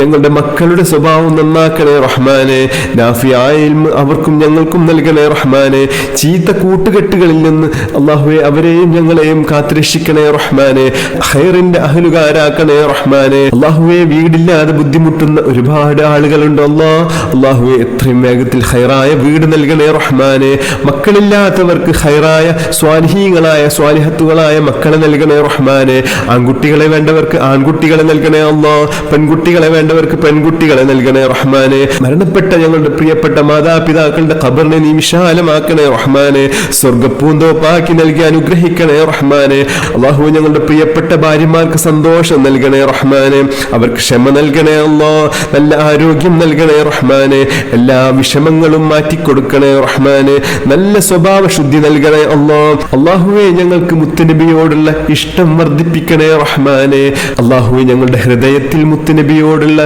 ഞങ്ങളുടെ മക്കളുടെ സ്വഭാവം നന്നാക്കണേ റഹ്മാനെ നാഫിയായ ഇൽമ് അവർക്കും ഞങ്ങൾക്കും നൽകണേ റഹ്മാനെ ചീത്ത കൂട്ടുകെട്ടുകളിൽ നിന്ന് അല്ലാഹുവേ അവരെയും ഞങ്ങളെയും കാത്തുരക്ഷിക്കണേ റഹ്മാനെ ഖൈറിന്റെ അഹ്ലുകാരാക്കണേ റഹ്മാനെ അല്ലാഹുവേ വീടില്ലാതെ ബുദ്ധിമുട്ടുന്ന ഒരുപാട് ആളുകളുണ്ട് അല്ലാഹുവേ എത്രയും വേഗത്തിൽ ഖൈറായ വീട് നൽകണേ റഹ്മാനെ മക്കളില്ലാത്തവർക്ക് ഖൈറായ സ്വാലിഹീങ്ങളായ സ്വാലിഹത്തുകളായ മക്കളെ നൽകണേ റഹ്മാനെ ആൺകുട്ടികളെ വേണ്ടവർക്ക് ആൺകുട്ടികളെ നൽകണേ അല്ലാ പെൺകുട്ടികളെ വേണ്ടവർക്ക് പെൺകുട്ടികളെ നൽകണേ റഹ്മാനെ മരണപ്പെട്ട ഞങ്ങളുടെ പ്രിയപ്പെട്ട മാതാപിതാക്കളുടെ ഖബറിനെ നീ വിശാലമാക്കണേ റഹ്മാനെ സ്വർഗ്ഗപ്പൂന്തോപ്പാക്കി നൽകി അനുഗ്രഹിക്കണേ റഹ്മാനെ അല്ലാഹു ഞങ്ങളുടെ പ്രിയപ്പെട്ട ഭാര്യമാർക്ക് സന്തോഷം നൽകണേ റഹ്മാനെ അവർക്ക് ക്ഷമ നൽകണേ അല്ലാ നല്ല ആരോഗ്യം നൽകണേ റഹ്മാനെ എല്ലാ വിഷമങ്ങളും മാറ്റിക്കൊടുക്കണേ റഹ്മാനെ നല്ല സ്വഭാവ ശുദ്ധി നൽകണേ അല്ലാഹുവേ ഞങ്ങൾക്ക് മുത്തുനബിയോടുള്ള ഇഷ്ടം വർദ്ധിപ്പിക്കണേ റഹ്മാനെ അല്ലാഹുവേ ഞങ്ങളുടെ ഹൃദയത്തിൽ മുത്തുനബിയോടുള്ള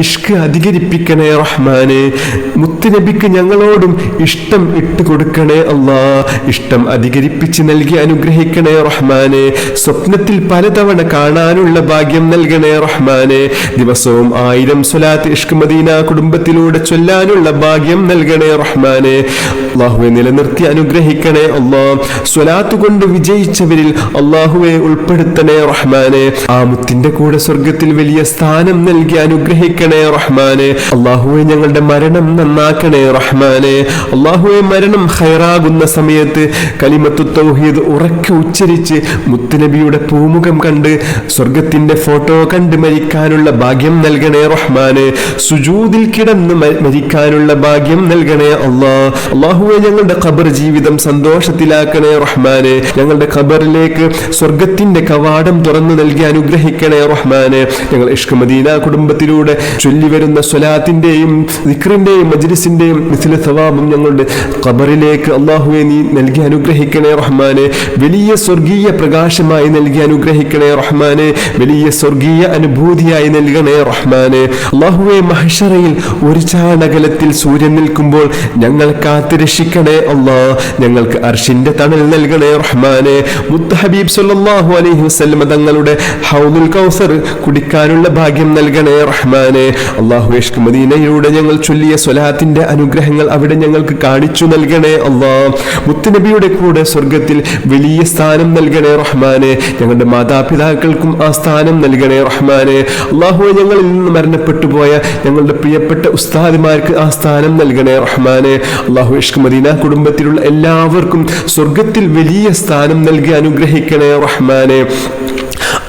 ഇഷ്ക് അധികരിപ്പിക്കണേ റഹ്മാനെ മുത്തുനബിക്ക് ഞങ്ങളോടും ഇഷ്ടം ഇട്ട് കൊടുക്കണേ അല്ലാ ഇഷ്ടം അധികരിപ്പിച്ച് നൽകി അനുഗ്രഹിക്കണേ റഹ്മാനെ സ്വപ്നത്തിൽ പലതവണ കാണാനുള്ള ഭാഗ്യം നൽകണേ റഹ്മാനെ ദിവസവും 1000 സ്വലാത്ത് ഇഷ്ക് മദീന കുടുംബത്തിലൂടെ ചൊല്ലാനുള്ള ഭാഗ്യം നൽകണേ റഹ്മാനെ അല്ലാഹുവേ നിലനിർത്തി അനുഗ്രഹിക്കണേ അല്ലാ സ്വലാത്ത് കൊണ്ട് വിജയിച്ചവരിൽ അല്ലാഹുവേ ഉൾപ്പെടുത്തണേ റഹ്മാനെ ആ മുത്തിന്റെ കൂടെ സ്വർഗ്ഗത്തിൽ വലിയ സ്ഥാനം നൽകി അനുഗ്രഹിക്കണേ റഹ്മാനെ അല്ലാഹുവേ ഞങ്ങളുടെ മരണം നന്നാക്കണേ റഹ്മാനെ അല്ലാഹുവേ മരണം ഖൈറാകുന്ന സമയത്ത് കലിമത്തു തൗഹീദ് ഉറക്കെ ഉച്ചരിച്ച് മുത്തുനബിയുടെ പൂമുഖം കണ്ട് സ്വർഗ്ഗത്തിന്റെ ഫോട്ടോ കണ്ട് മരിക്കാനുള്ള ഭാഗ്യം നൽകണേ റഹ്മാനെ സുജൂദിൽ കിടന്ന് മരിക്കാനുള്ള ഭാഗ്യം നൽകണേ അല്ലാഹുവേ ഞങ്ങളുടെ ഖബർ ജീവിതം സന്തോഷത്തിലാക്കണേ റഹ്മാനെ ഞങ്ങളുടെ ഖബറിലേക്ക് സ്വർഗ്ഗത്തിന്റെ കവാടം തുറന്നു നൽകി അനുഗ്രഹിക്കണേ റഹ്മാനെ ഞങ്ങൾ ഇഷ്ക് മദീന കുടുംബത്തിലൂടെ ചൊല്ലി വരുന്ന സ്വലാത്തിന്റെയും ദിക്റിന്റെയും മജ്ലിസിന്റെയും മിസ്ല സവാബും ഞങ്ങളുടെ ഖബറിലേക്ക് അല്ലാഹുവേ നീ നൽകി അനുഗ്രഹിക്കണേ റഹ്മാനെ വലിയ സ്വർഗീയ പ്രകാശമായി നൽകി അനുഗ്രഹിക്കണേ റഹ്മാനെ വലിയ സ്വർഗീയ അനുഭൂതിയായി നൽകണേ റഹ്മാനെ അല്ലാഹുവേ മഹ്ശറയിൽ ഒരു ചാണകലത്തിൽ സൂര്യൻ നിൽക്കുമ്പോൾ ഞങ്ങളെ കാത്തുരക്ഷിക്കണേ അല്ലാ ഞങ്ങൾക്ക് അർശിന്റെ തണൽ നൽകണേ റഹ്മാനെ മുത്ത് ഹബീബ് സല്ലല്ലാഹു അലൈഹി വസല്ലം തങ്ങളുടെ ഹൗദുൽ കൗസർ കുടിക്കാനുള്ള ഭാഗ്യം നൽകണേ റഹ്മാനെ അല്ലാഹു ഇഷ്ക് മദീനയിലൂടെ ഞങ്ങൾ ചൊല്ലിയ സ്വലാത്തിന്റെ അനുഗ്രഹങ്ങൾ അവിടെ ഞങ്ങൾക്ക് കാണിച്ചു നൽകണേ അല്ലാ മുത്തുനബിയുടെ കൂടെ സ്വർഗ്ഗത്തിൽ വലിയ സ്ഥാനം നൽകണേ റഹ്മാനെ ഞങ്ങളുടെ മാതാപിതാക്കൾക്കും ആ സ്ഥാനം നൽകണേ റഹ്മാനെ അല്ലാഹു ഞങ്ങളിൽ നിന്ന് മരണപ്പെട്ടു പോയ ഞങ്ങളുടെ പ്രിയപ്പെട്ട ഉസ്താദിമാർക്ക് ആ സ്ഥാനം നൽകണേ റഹ്മാനെ അല്ലാഹു ഇഷ്ക് മദീന കുടുംബത്തിലുള്ള എല്ലാവർക്കും സ്വർഗ്ഗത്തിൽ വലിയ സ്ഥാനം നൽകി അനുഗ്രഹിക്കണേ റഹ്മാനെ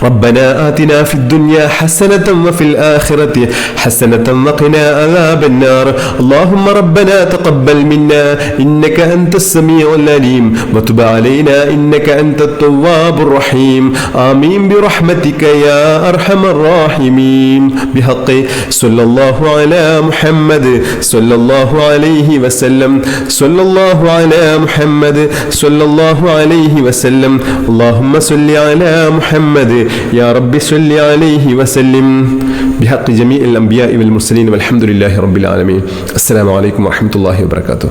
ربنا آتنا في الدنيا حسنة وفي الآخرة حسنة وقنا عذاب النار اللهم ربنا تقبل منا إنك أنت السميع العليم وتب علينا إنك أنت التواب الرحيم آمين برحمتك يا أرحم الراحمين بحق صلى الله على محمد صلى الله عليه وسلم صلى الله على محمد صلى الله عليه وسلم اللهم صل على محمد يا رب صل عليه وسلم بحق جميع الأنبياء والمرسلين والحمد لله رب العالمين. السلام عليكم ورحمة الله وبركاته.